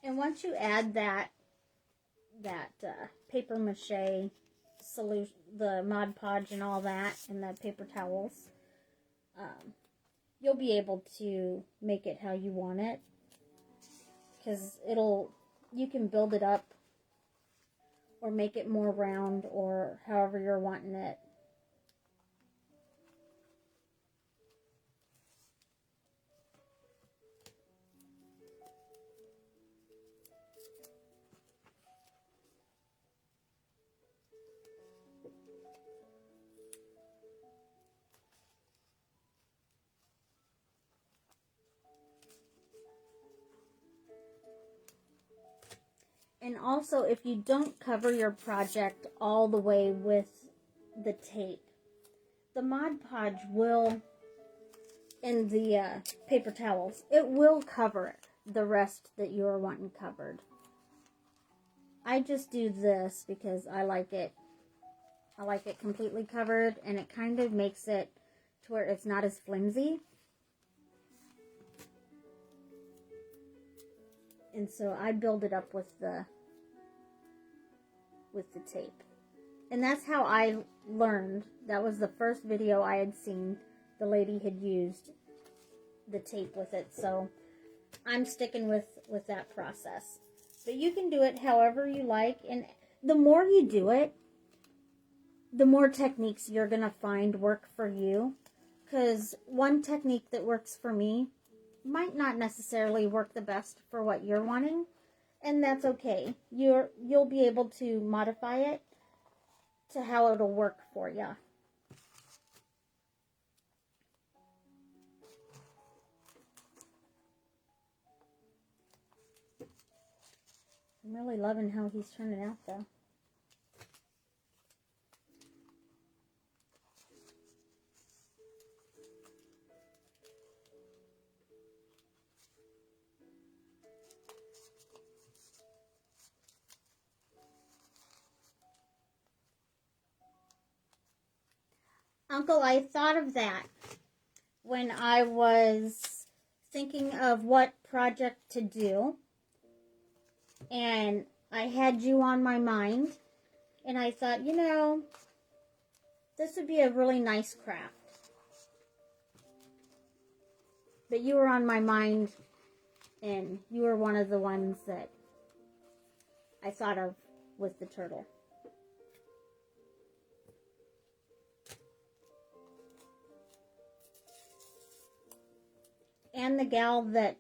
And once you add that paper mache solution, the Mod Podge and all that, and the paper towels, you'll be able to make it how you want it. because you can build it up or make it more round or however you're wanting it. And also, if you don't cover your project all the way with the tape, the Mod Podge will, in the paper towels, it will cover the rest that you are wanting covered. I just do this because I like it. I like it completely covered, and it kind of makes it to where it's not as flimsy. And so I build it up with the tape. And that's how I learned. That was the first video I had seen. The lady had used the tape with it. So I'm sticking with that process. But you can do it however you like. And the more you do it, the more techniques you're going to find work for you. Because one technique that works for me might not necessarily work the best for what you're wanting, and that's okay. You'll be able to modify it to how it'll work for you. I'm really loving how he's turning out, though. Uncle, I thought of that when I was thinking of what project to do. And I had you on my mind. And I thought, you know, this would be a really nice craft. But you were on my mind, and you were one of the ones that I thought of with the turtle. And the gal that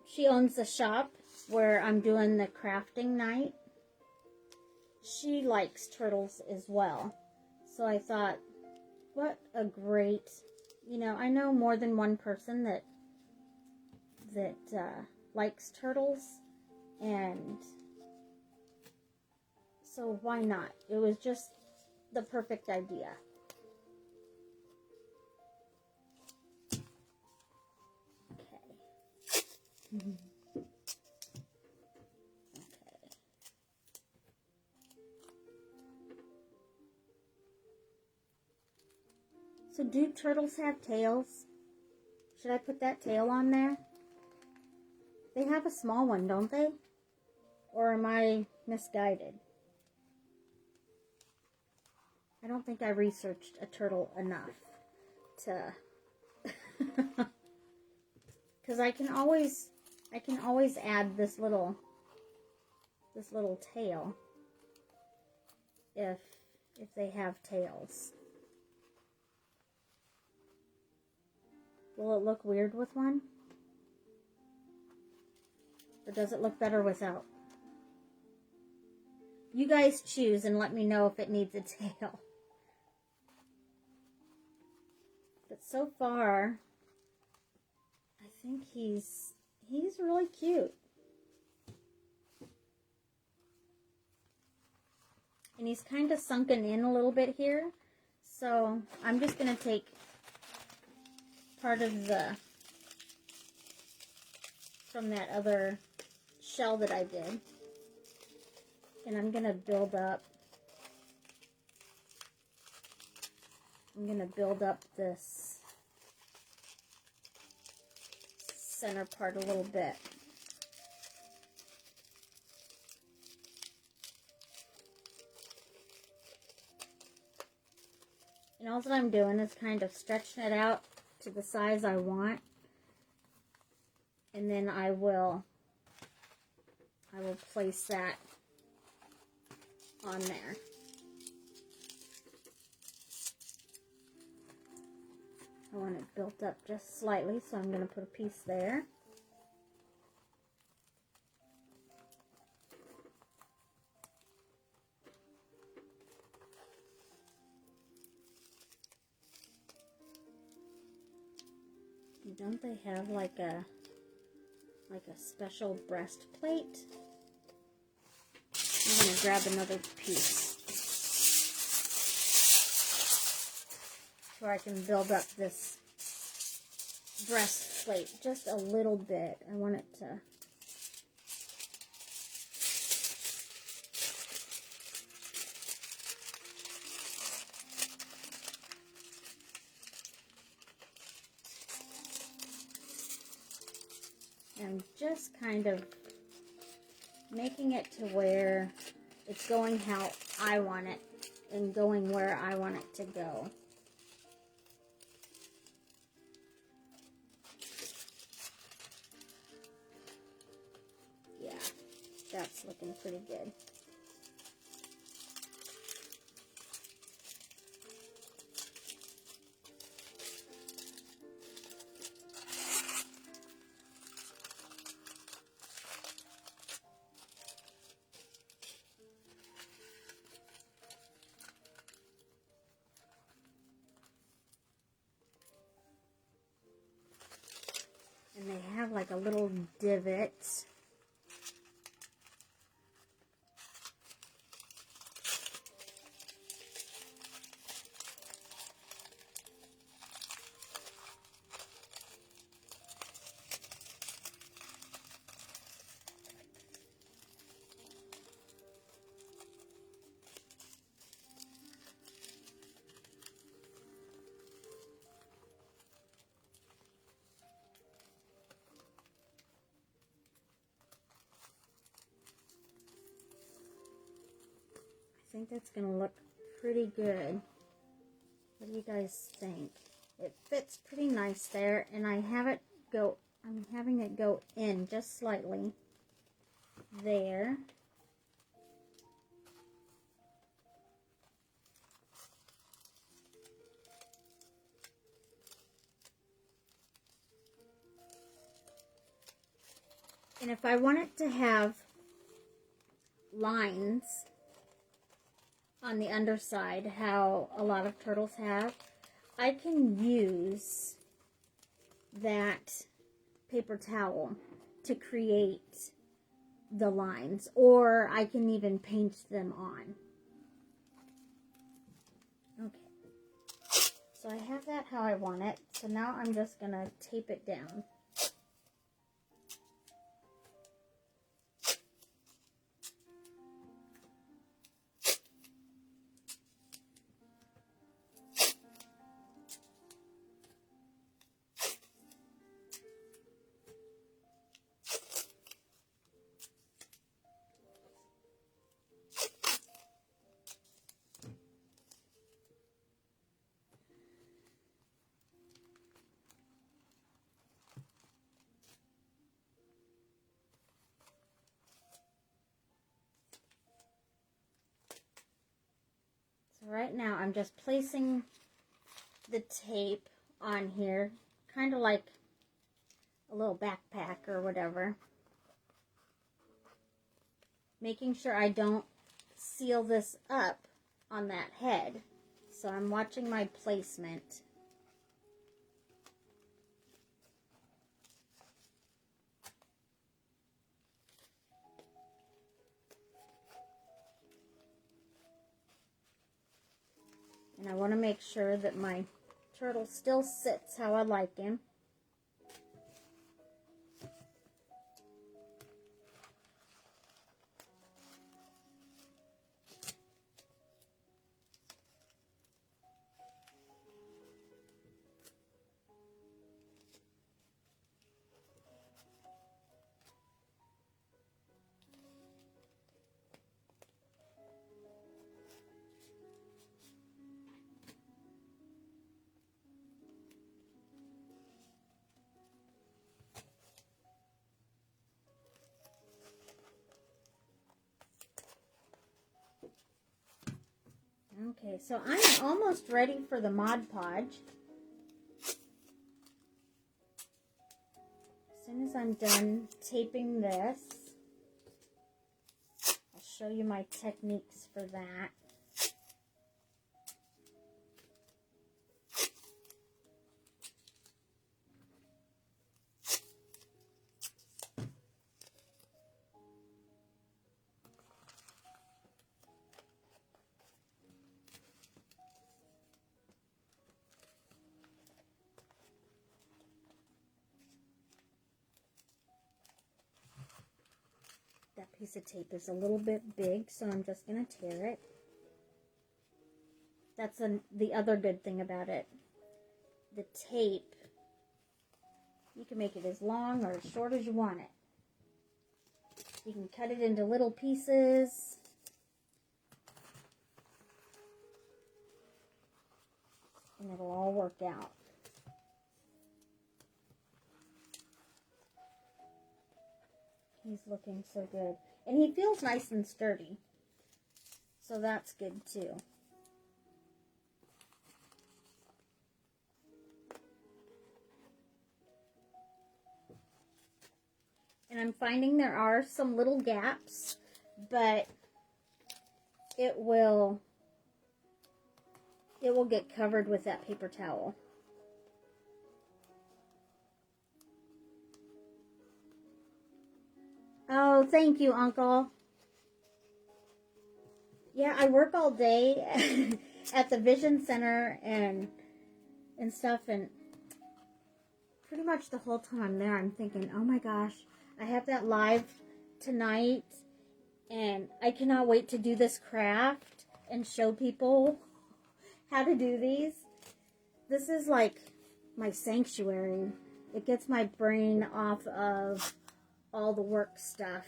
she owns the shop where I'm doing the crafting night. She likes turtles as well. So I thought, what a great, you know, I know more than one person that likes turtles, and so why not? It was just the perfect idea. Okay. So do turtles have tails? Should I put that tail on there? They have a small one, don't they? Or am I misguided? I don't think I researched a turtle enough to... Because I can always add this little tail if they have tails. Will it look weird with one? Or does it look better without? You guys choose and let me know if it needs a tail. But so far, I think he's really cute. And he's kind of sunken in a little bit here. So I'm just going to take part of from that other shell that I did. And I'm going to build up. I'm going to build up this center part a little bit. And all that I'm doing is kind of stretching it out to the size I want. And then I will place that on there. I want it built up just slightly, so I'm going to put a piece there. Don't they have like a special breastplate? I'm going to grab another piece so I can build up this breastplate just a little bit. I want it to I'm just kind of making it to where it's going how I want it and going where I want it to go. Yeah, that's looking pretty good. And they have like a little divot. I think that's going to look pretty good. What do you guys think? It fits pretty nice there, and I'm having it go in just slightly there. And if I want it to have lines on the underside, how a lot of turtles have, I can use that paper towel to create the lines, or I can even paint them on. Okay, so I have that how I want it, so now I'm just going to tape it down. Right now, I'm just placing the tape on here, kind of like a little backpack or whatever. Making sure I don't seal this up on that head. So I'm watching my placement. And I want to make sure that my turtle still sits how I like him. Okay, so I'm almost ready for the Mod Podge. As soon as I'm done taping this, I'll show you my techniques for that. That piece of tape is a little bit big, so I'm just going to tear it. That's the other good thing about it. The tape, you can make it as long or as short as you want it. You can cut it into little pieces. And it'll all work out. He's looking so good. And he feels nice and sturdy. So that's good too. And I'm finding there are some little gaps, but it will get covered with that paper towel. Oh, thank you, Uncle. Yeah, I work all day at the Vision Center and stuff, and pretty much the whole time I'm there, I'm thinking, oh my gosh, I have that live tonight, and I cannot wait to do this craft and show people how to do these. This is like my sanctuary. It gets my brain off of all the work stuff.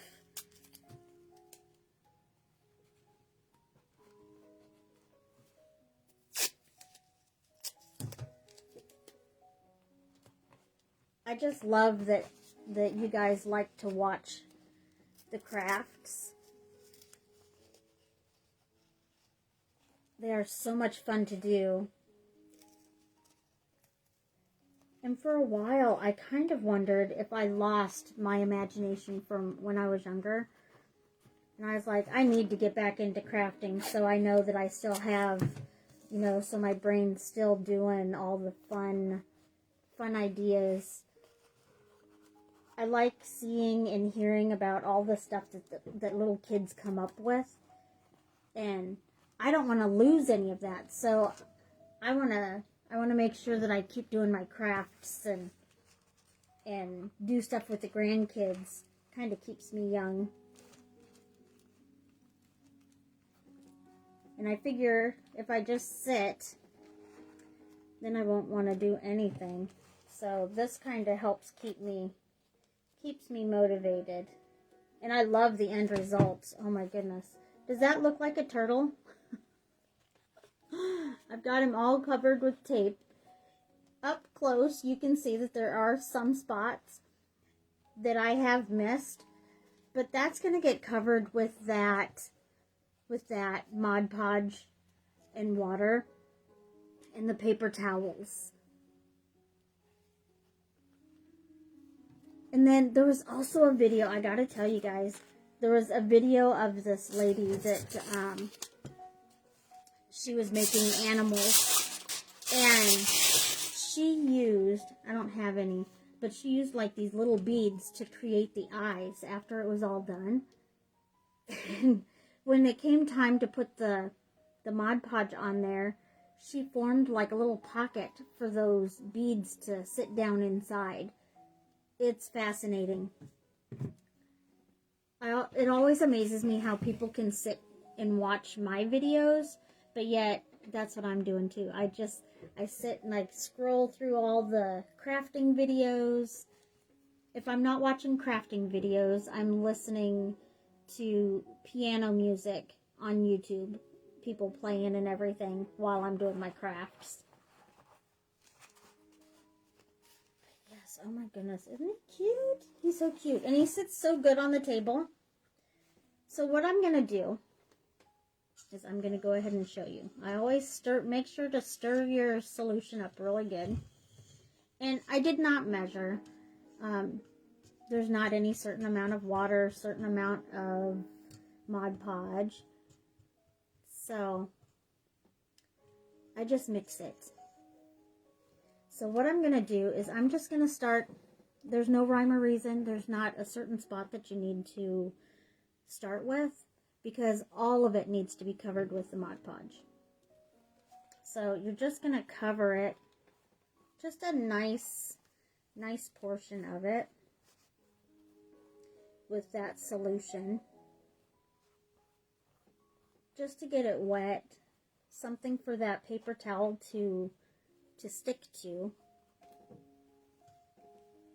I just love that you guys like to watch the crafts. They are so much fun to do. And for a while, I kind of wondered if I lost my imagination from when I was younger. And I was like, I need to get back into crafting so I know that I still have, you know, so my brain's still doing all the fun ideas. I like seeing and hearing about all the stuff that little kids come up with. And I don't want to lose any of that. So I want to make sure that I keep doing my crafts and do stuff with the grandkids. Kind of keeps me young. And I figure if I just sit, then I won't want to do anything. So this kind of helps keeps me motivated. And I love the end results. Oh my goodness. Does that look like a turtle? I've got him all covered with tape. Up close, you can see that there are some spots that I have missed. But that's going to get covered with that Mod Podge and water and the paper towels. And then there was also a video, I gotta tell you guys, there was a video of this lady that she was making animals, and she used, I don't have any, but she used like these little beads to create the eyes after it was all done. And when it came time to put the Mod Podge on there, she formed like a little pocket for those beads to sit down inside. It's fascinating. It always amazes me how people can sit and watch my videos, but yet that's what I'm doing too. I sit and like scroll through all the crafting videos. If I'm not watching crafting videos, I'm listening to piano music on YouTube. People playing and everything while I'm doing my crafts. Oh my goodness, isn't he cute? He's so cute. And he sits so good on the table. So what I'm going to do is I'm going to go ahead and show you. I always make sure to stir your solution up really good. And I did not measure. There's not any certain amount of water, certain amount of Mod Podge. So I just mix it. So what I'm going to do is I'm just going to start. There's no rhyme or reason. There's not a certain spot that you need to start with, because all of it needs to be covered with the Mod Podge. So you're just going to cover it, just a nice portion of it with that solution, just to get it wet, something for that paper towel to stick to.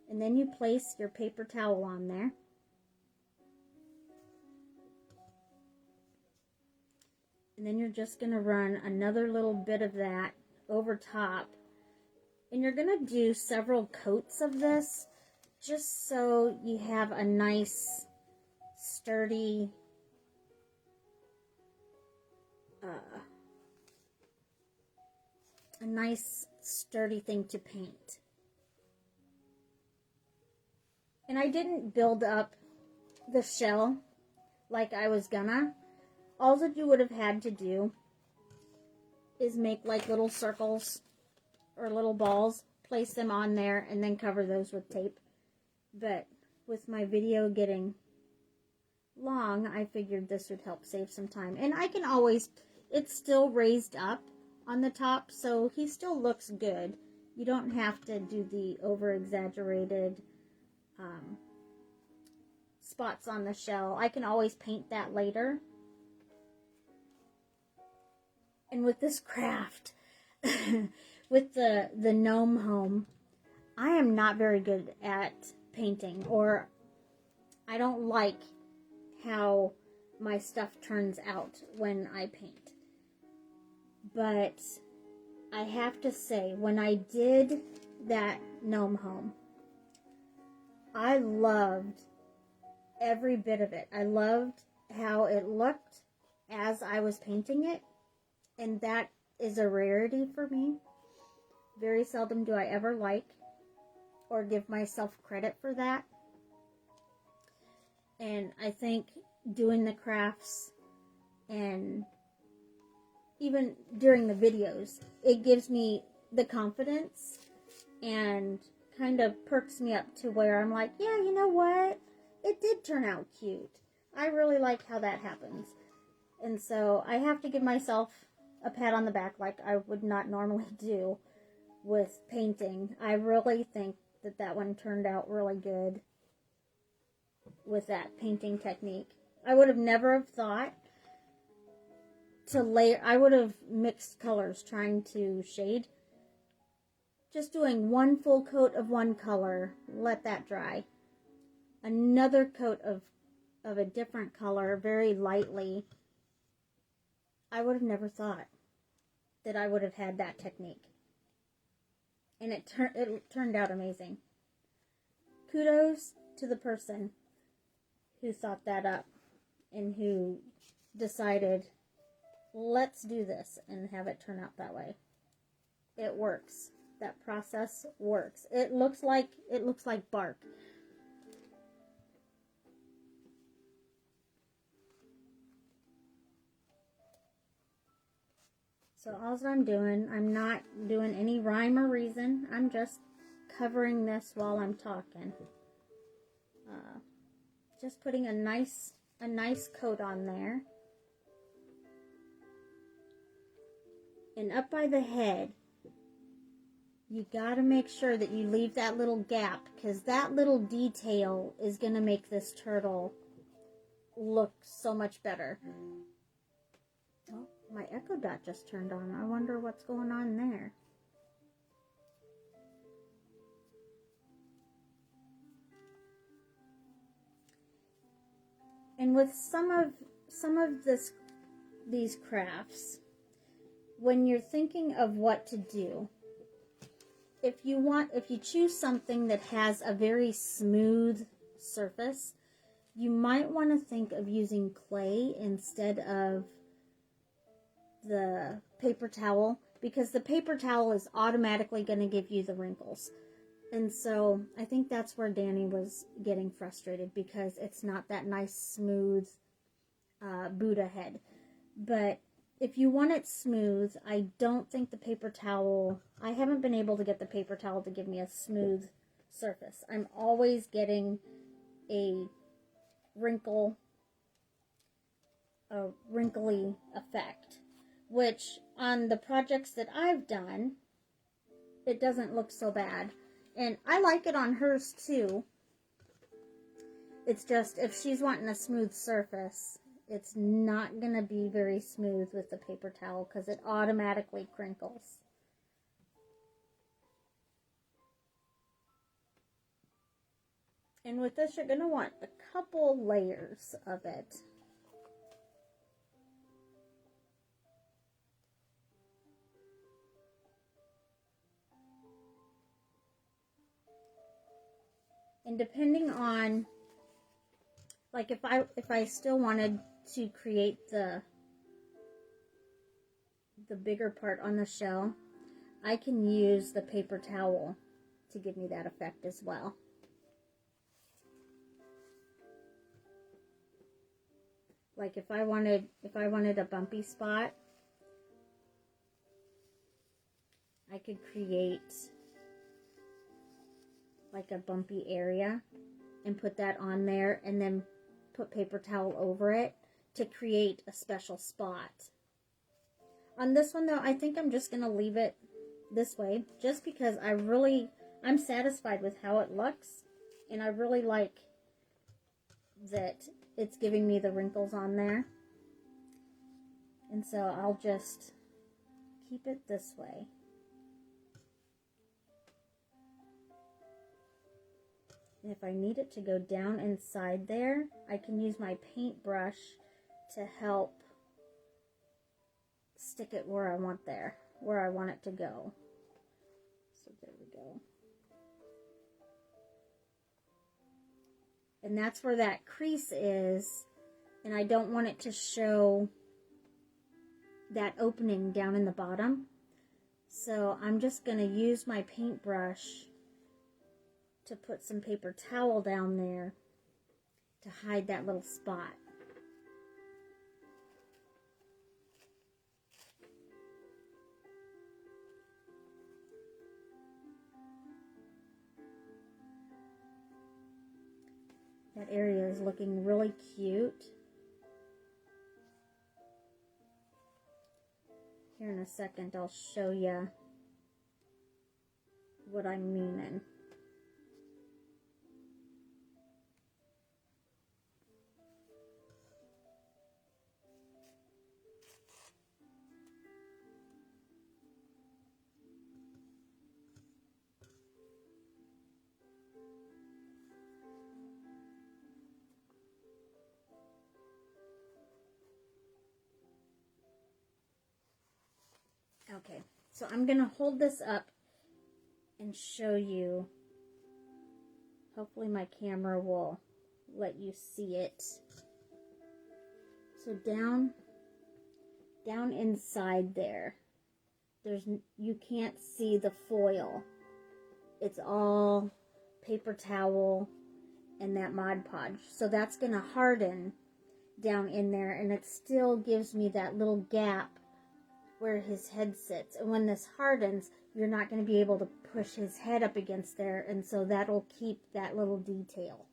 And then you place your paper towel on there. And then you're just going to run another little bit of that over top. And you're going to do several coats of this, just so you have a nice, sturdy, thing to paint. And I didn't build up the shell like I was gonna. All that you would have had to do is make like little circles or little balls, place them on there, and then cover those with tape. But with my video getting long, I figured this would help save some time. And I can always, it's still raised up on the top, so he still looks good. You don't have to do the over-exaggerated spots on the shell. I can always paint that later. And with this craft, with the gnome home, I am not very good at painting, or I don't like how my stuff turns out when I paint. But I have to say, when I did that gnome home, I loved every bit of it. I loved how it looked as I was painting it, and that is a rarity for me. Very seldom do I ever like or give myself credit for that. And I think doing the crafts and even during the videos, it gives me the confidence and kind of perks me up to where I'm like, yeah, you know what? It did turn out cute. I really like how that happens. And so I have to give myself a pat on the back like I would not normally do with painting. I really think that that one turned out really good with that painting technique. I would have never have thought to layer. I would have mixed colors trying to shade. Just doing one full coat of one color, let that dry. Another coat of a different color, very lightly. I would have never thought that I would have had that technique. And it turned out amazing. Kudos to the person who thought that up and who decided, let's do this and have it turn out that way. It works. That process works. It looks like bark. So all I'm doing, I'm not doing any rhyme or reason. I'm just covering this while I'm talking. Just putting a nice coat on there. And up by the head, you gotta make sure that you leave that little gap, because that little detail is gonna make this turtle look so much better. Oh, my echo dot just turned on. I wonder what's going on there. And with some of these crafts, when you're thinking of what to do, if you choose something that has a very smooth surface, you might want to think of using clay instead of the paper towel, because the paper towel is automatically going to give you the wrinkles. And so I think that's where Danny was getting frustrated, because it's not that nice smooth Buddha head. But if you want it smooth, I don't think the paper towel, I haven't been able to get the paper towel to give me a smooth surface. I'm always getting a wrinkly effect, which on the projects that I've done, it doesn't look so bad. And I like it on hers too. It's just, if she's wanting a smooth surface, it's not going to be very smooth with the paper towel, because it automatically crinkles. And with this, you're going to want a couple layers of it. And depending on, like, if I still wanted to create the bigger part on the shell, I can use the paper towel to give me that effect as well. Like if I wanted a bumpy spot, I could create like a bumpy area and put that on there, and then put paper towel over it to create a special spot. On this one though, I think I'm just going to leave it this way, just because I'm satisfied with how it looks, and I really like that it's giving me the wrinkles on there. And so I'll just keep it this way. And if I need it to go down inside there, I can use my paintbrush to help stick it where I want it to go. So there we go. And that's where that crease is, and I don't want it to show that opening down in the bottom. So I'm just going to use my paintbrush to put some paper towel down there to hide that little spot. That area is looking really cute. Here in a second, I'll show you what I'm meaning. Okay, so I'm going to hold this up and show you. Hopefully my camera will let you see it. So down inside there, you can't see the foil. It's all paper towel and that Mod Podge. So that's going to harden down in there, and it still gives me that little gap where his head sits. And when this hardens, you're not going to be able to push his head up against there, and so that'll keep that little detail.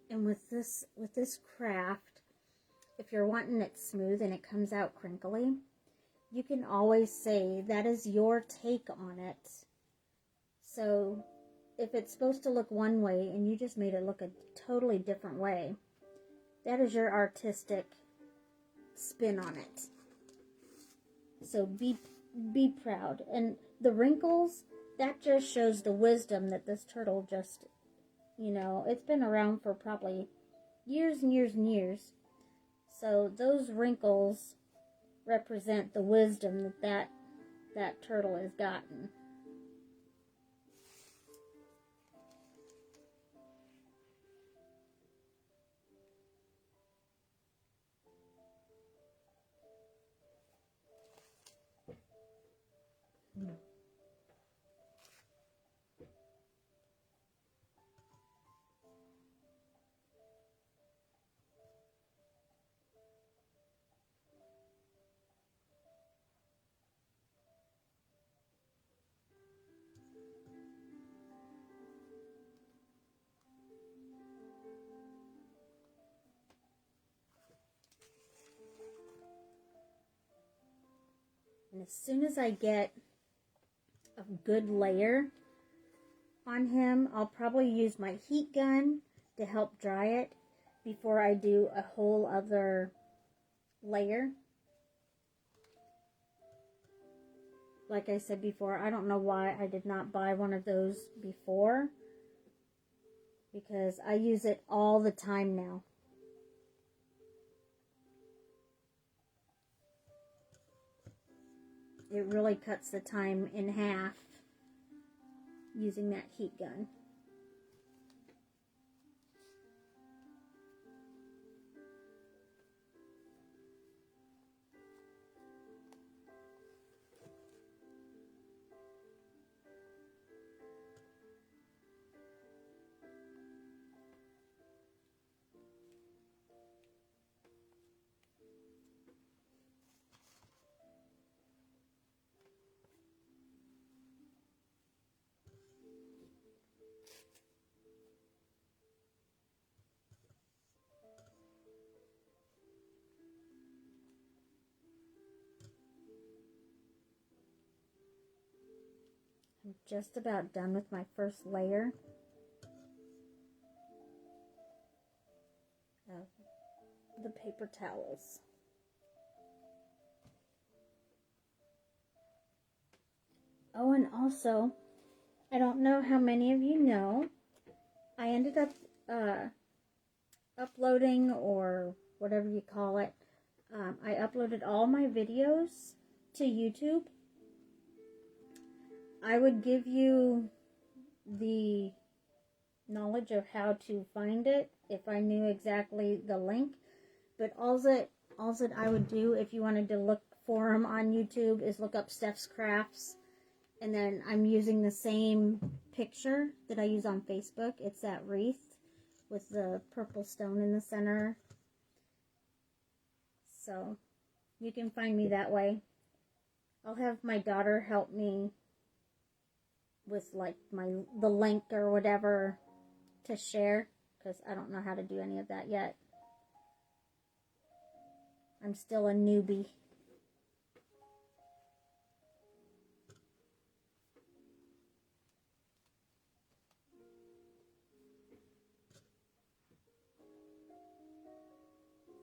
And with this craft, if you're wanting it smooth and it comes out crinkly, you can always say that is your take on it. So if it's supposed to look one way and you just made it look a totally different way, that is your artistic spin on it. So be proud. And the wrinkles, that just shows the wisdom that this turtle just, you know, it's been around for probably years and years and years. So those wrinkles represent the wisdom that turtle has gotten. And as soon as I get a good layer on him, I'll probably use my heat gun to help dry it before I do a whole other layer. Like I said before, I don't know why I did not buy one of those before, because I use it all the time now. It really cuts the time in half using that heat gun. I'm just about done with my first layer of the paper towels. Oh, and also, I don't know how many of you know, I ended up uploading, or whatever you call it, I uploaded all my videos to YouTube. I would give you the knowledge of how to find it if I knew exactly the link, but all that I would do if you wanted to look for them on YouTube is look up Steph's Crafts, and then I'm using the same picture that I use on Facebook. It's that wreath with the purple stone in the center. So you can find me that way. I'll have my daughter help me with like the link or whatever to share, because I don't know how to do any of that yet. I'm still a newbie.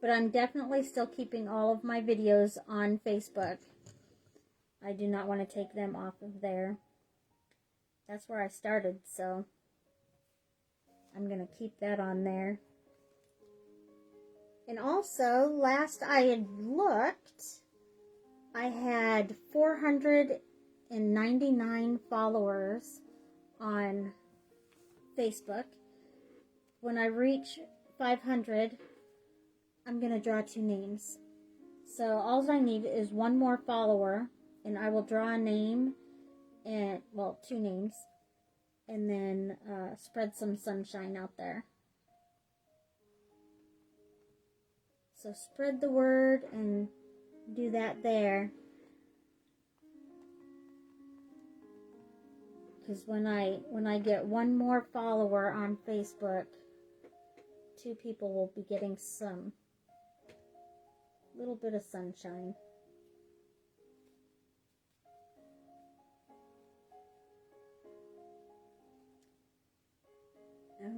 But I'm definitely still keeping all of my videos on Facebook. I do not want to take them off of there. That's where I started, so I'm going to keep that on there. And also, last I had looked, I had 499 followers on Facebook. When I reach 500, I'm going to draw 2 names. So all I need is one more follower, and I will draw a name, and, well, 2 names, and then spread some sunshine out there. So spread the word and do that there. Because when I get one more follower on Facebook, 2 people will be getting some little bit of sunshine.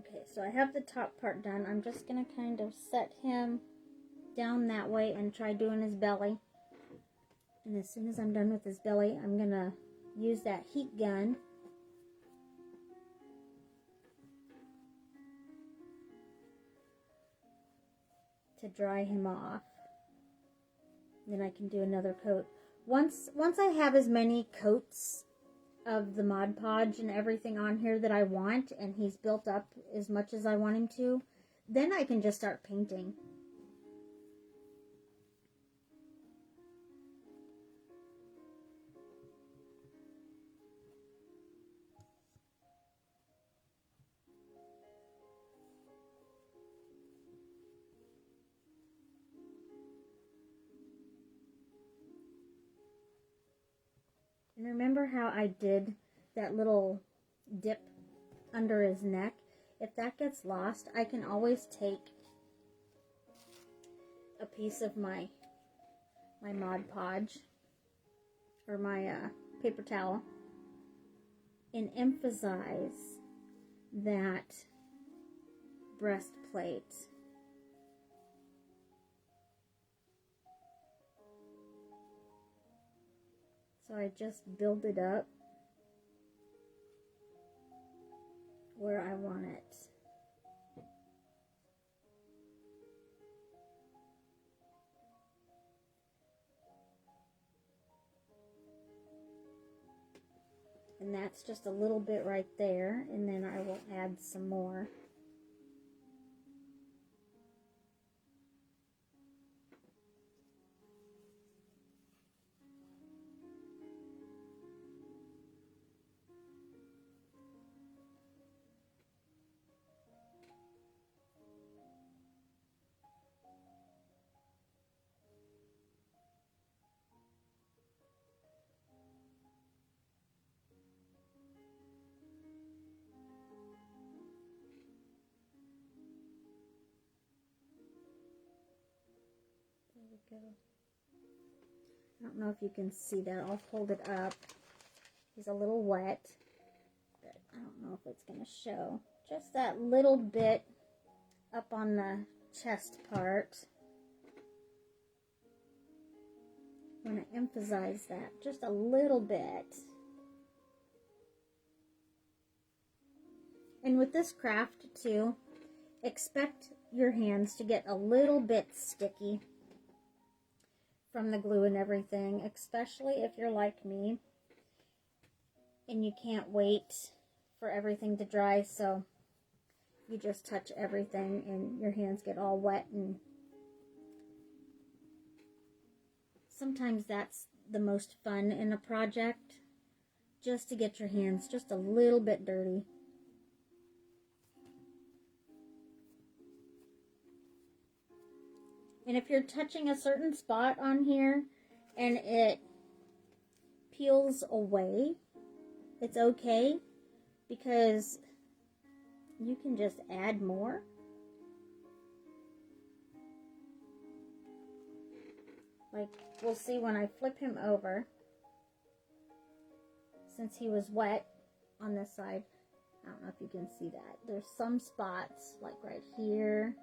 Okay, so I have the top part done. I'm just going to kind of set him down that way and try doing his belly. And as soon as I'm done with his belly, I'm going to use that heat gun to dry him off. Then I can do another coat. Once I have as many coats of the Mod Podge and everything on here that I want, and he's built up as much as I want him to, then I can just start painting. And remember how I did that little dip under his neck? If that gets lost, I can always take a piece of my Mod Podge or my paper towel and emphasize that breastplate. So I just build it up where I want it. And that's just a little bit right there, and then I will add some more. Go. I don't know if you can see that. I'll hold it up. He's a little wet, but I don't know if it's going to show. Just that little bit up on the chest part. I'm going to emphasize that just a little bit. And with this craft too, expect your hands to get a little bit sticky from the glue and everything, especially if you're like me and you can't wait for everything to dry, so you just touch everything and your hands get all wet. And sometimes that's the most fun in a project, just to get your hands just a little bit dirty. And if you're touching a certain spot on here and it peels away, it's okay, because you can just add more. Like, we'll see when I flip him over, since he was wet on this side. I don't know if you can see that. There's some spots, like right here.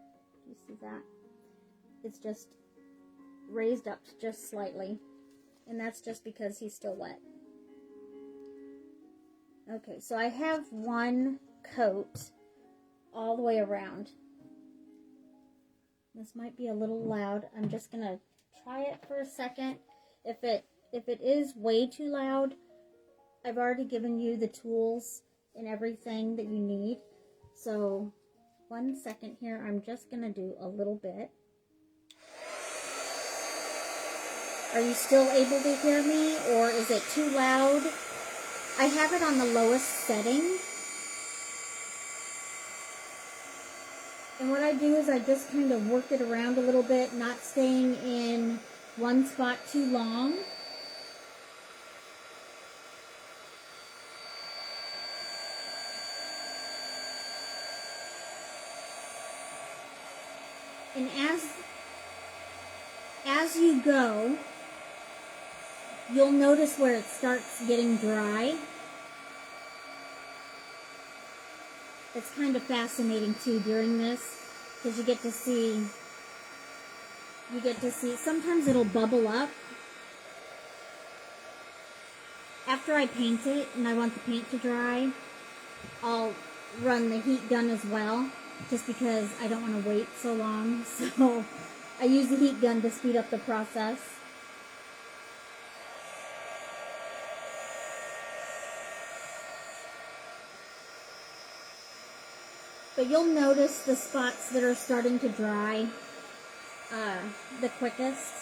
Do you see that? It's just raised up just slightly, and that's just because he's still wet. Okay, so I have one coat all the way around. This might be a little loud. I'm just gonna try it for a second. If it is way too loud, I've already given you the tools and everything that you need. So 1 second here, I'm just gonna do a little bit. Are you still able to hear me, or is it too loud? I have it on the lowest setting. And what I do is I just kind of work it around a little bit, not staying in one spot too long. And as you go, you'll notice where it starts getting dry. it's kind of fascinating too during this, because you get to see, sometimes it'll bubble up. After I paint it and I want the paint to dry, I'll run the heat gun as well, just because I don't want to wait so long. So I use the heat gun to speed up the process. But you'll notice the spots that are starting to dry the quickest.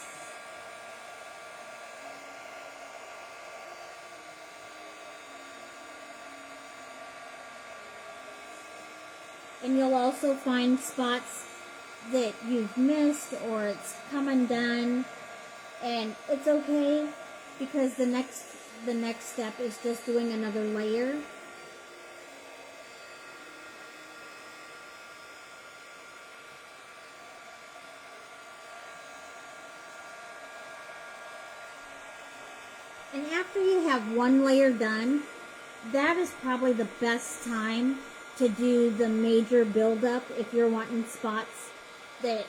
And you'll also find spots that you've missed or it's come undone. And it's okay, because the next step is just doing another layer. And after you have one layer done, that is probably the best time to do the major buildup if you're wanting spots that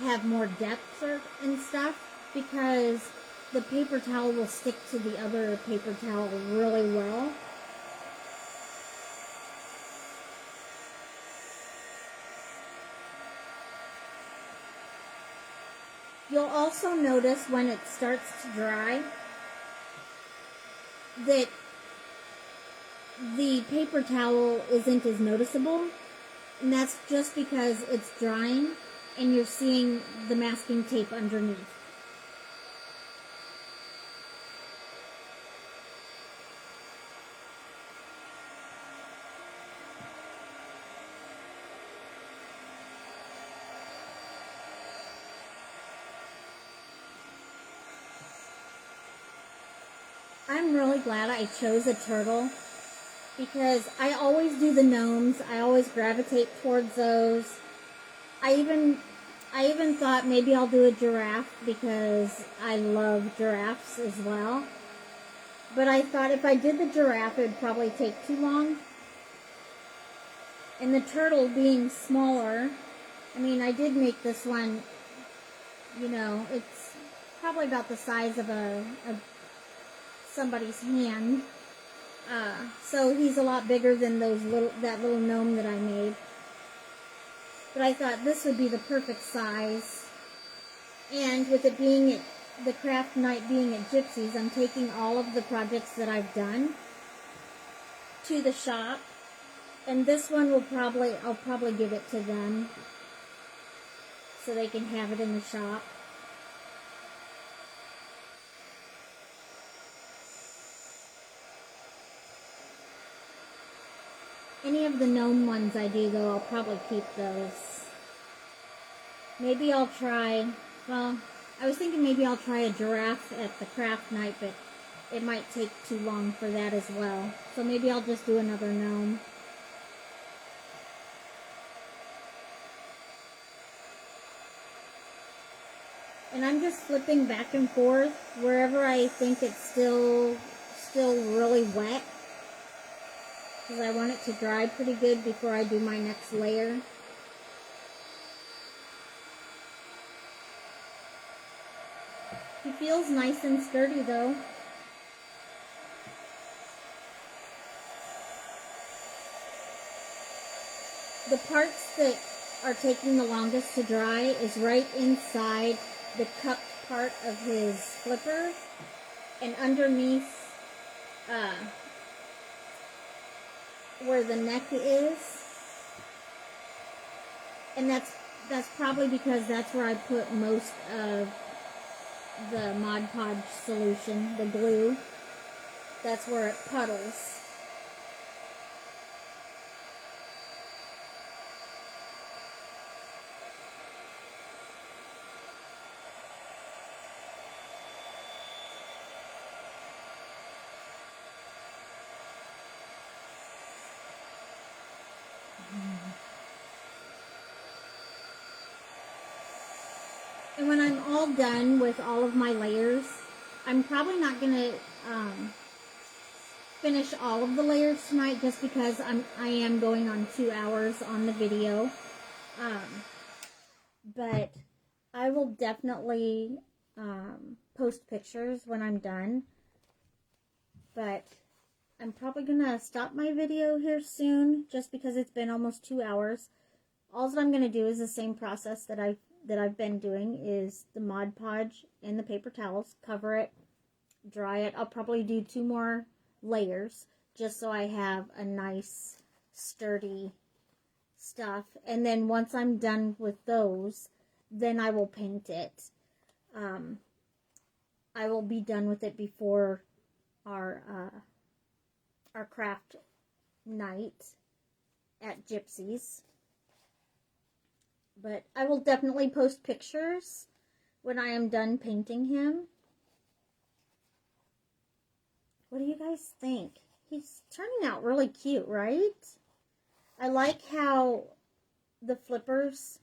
have more depth and stuff, because the paper towel will stick to the other paper towel really well. You'll also notice when it starts to dry that the paper towel isn't as noticeable, and that's just because it's drying and you're seeing the masking tape underneath. I'm really glad I chose a turtle, because I always do the gnomes. I always gravitate towards those. I even thought maybe I'll do a giraffe, because I love giraffes as well. But I thought if I did the giraffe, it would probably take too long. And the turtle being smaller, I mean, I did make this one, you know, it's probably about the size of somebody's hand. So he's a lot bigger than that little gnome that I made. But I thought this would be the perfect size. And with it being the craft night being at Gypsy's, I'm taking all of the projects that I've done to the shop. And this one I'll probably give it to them so they can have it in the shop. Any of the gnome ones I do, though, I'll probably keep those. Maybe I'll try, well, I was thinking maybe I'll try a giraffe at the craft night, but it might take too long for that as well. So maybe I'll just do another gnome. And I'm just flipping back and forth wherever I think it's still really wet, because I want it to dry pretty good before I do my next layer. He feels nice and sturdy though. The parts that are taking the longest to dry is right inside the cupped part of his flipper and underneath where the neck is. And that's probably because that's where I put most of the Mod Podge solution, the glue. That's where it puddles. And when I'm all done with all of my layers, I'm probably not going to finish all of the layers tonight just because I am going on 2 hours on the video. But I will definitely post pictures when I'm done. But I'm probably going to stop my video here soon just because it's been almost 2 hours. All that I'm going to do is the same process that I've been doing, is the Mod Podge and the paper towels. Cover it, dry it. I'll probably do 2 more layers just so I have a nice sturdy stuff. And then once I'm done with those, then I will paint it. I will be done with it before our craft night at Gypsy's. But I will definitely post pictures when I am done painting him. What do you guys think? He's turning out really cute, right? I like how the flippers,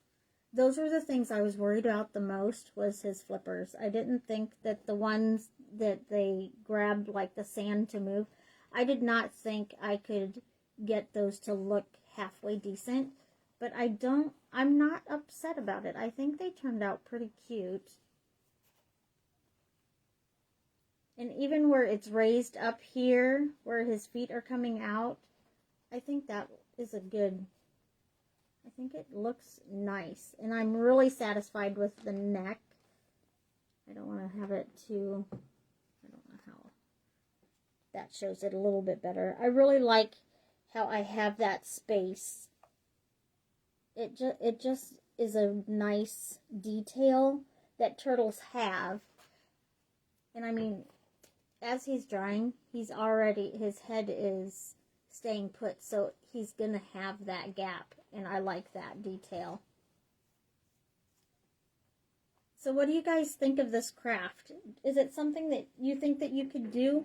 those were the things I was worried about the most, was his flippers. I didn't think that the ones that they grabbed like the sand to move, I did not think I could get those to look halfway decent. But I'm not upset about it. I think they turned out pretty cute. And even where it's raised up here, where his feet are coming out, I think that is a good, I think it looks nice. And I'm really satisfied with the neck. I don't want to have it too, I don't know how, that shows it a little bit better. I really like how I have that space. It just is a nice detail that turtles have. And I mean, as he's drying, his head is staying put, so he's going to have that gap, and I like that detail. So what do you guys think of this craft? Is it something that you think that you could do?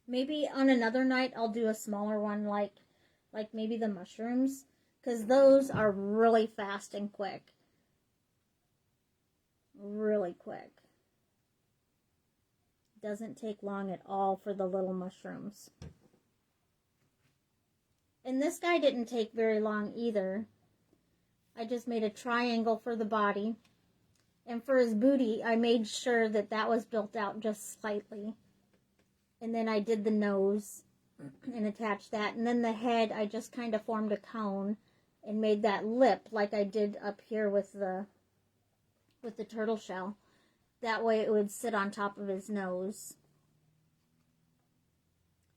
Maybe on another night I'll do a smaller one, like maybe the mushrooms, because those are really fast and quick. Really quick. Doesn't take long at all for the little mushrooms. And this guy didn't take very long either. I just made a triangle for the body. And for his booty, I made sure that that was built out just slightly. And then I did the nose and attached that. And then the head, I just kind of formed a cone and made that lip like I did up here with the turtle shell. That way it would sit on top of his nose.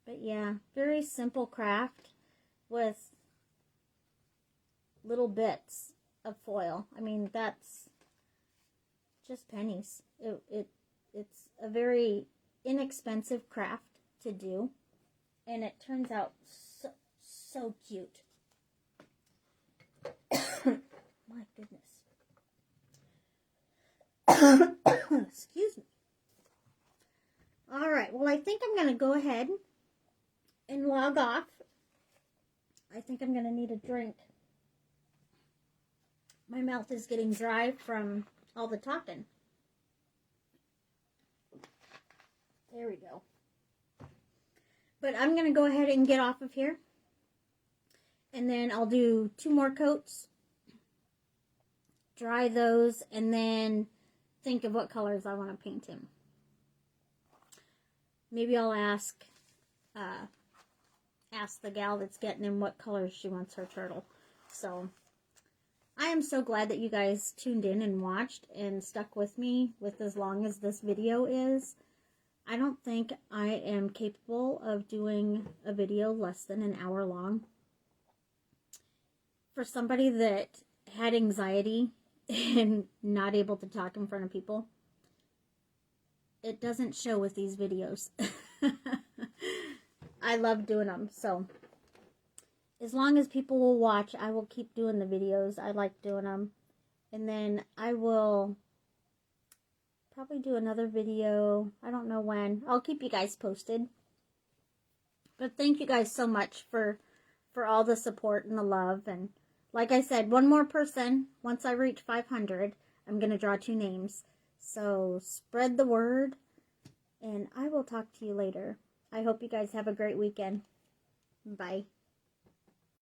But yeah, very simple craft with little bits of foil. I mean, that's just pennies. It's a very inexpensive craft to do. And it turns out so cute. My goodness. Excuse me. Alright, well I think I'm going to go ahead and log off. I think I'm going to need a drink. My mouth is getting dry from all the talking. There we go. But I'm going to go ahead and get off of here. And then I'll do 2 more coats. Dry those, and then think of what colors I want to paint him. Maybe I'll ask the gal that's getting him what colors she wants her turtle. So I am so glad that you guys tuned in and watched and stuck with me with as long as this video is. I don't think I am capable of doing a video less than an hour long. For somebody that had anxiety and not able to talk in front of people, it doesn't show with these videos. I love doing them, so as long as people will watch, I will keep doing the videos. I like doing them. And then I will probably do another video. I don't know when. I'll keep you guys posted. But thank you guys so much for all the support and the love. And like I said, one more person. Once I reach 500, I'm going to draw 2 names. So spread the word. And I will talk to you later. I hope you guys have a great weekend. Bye.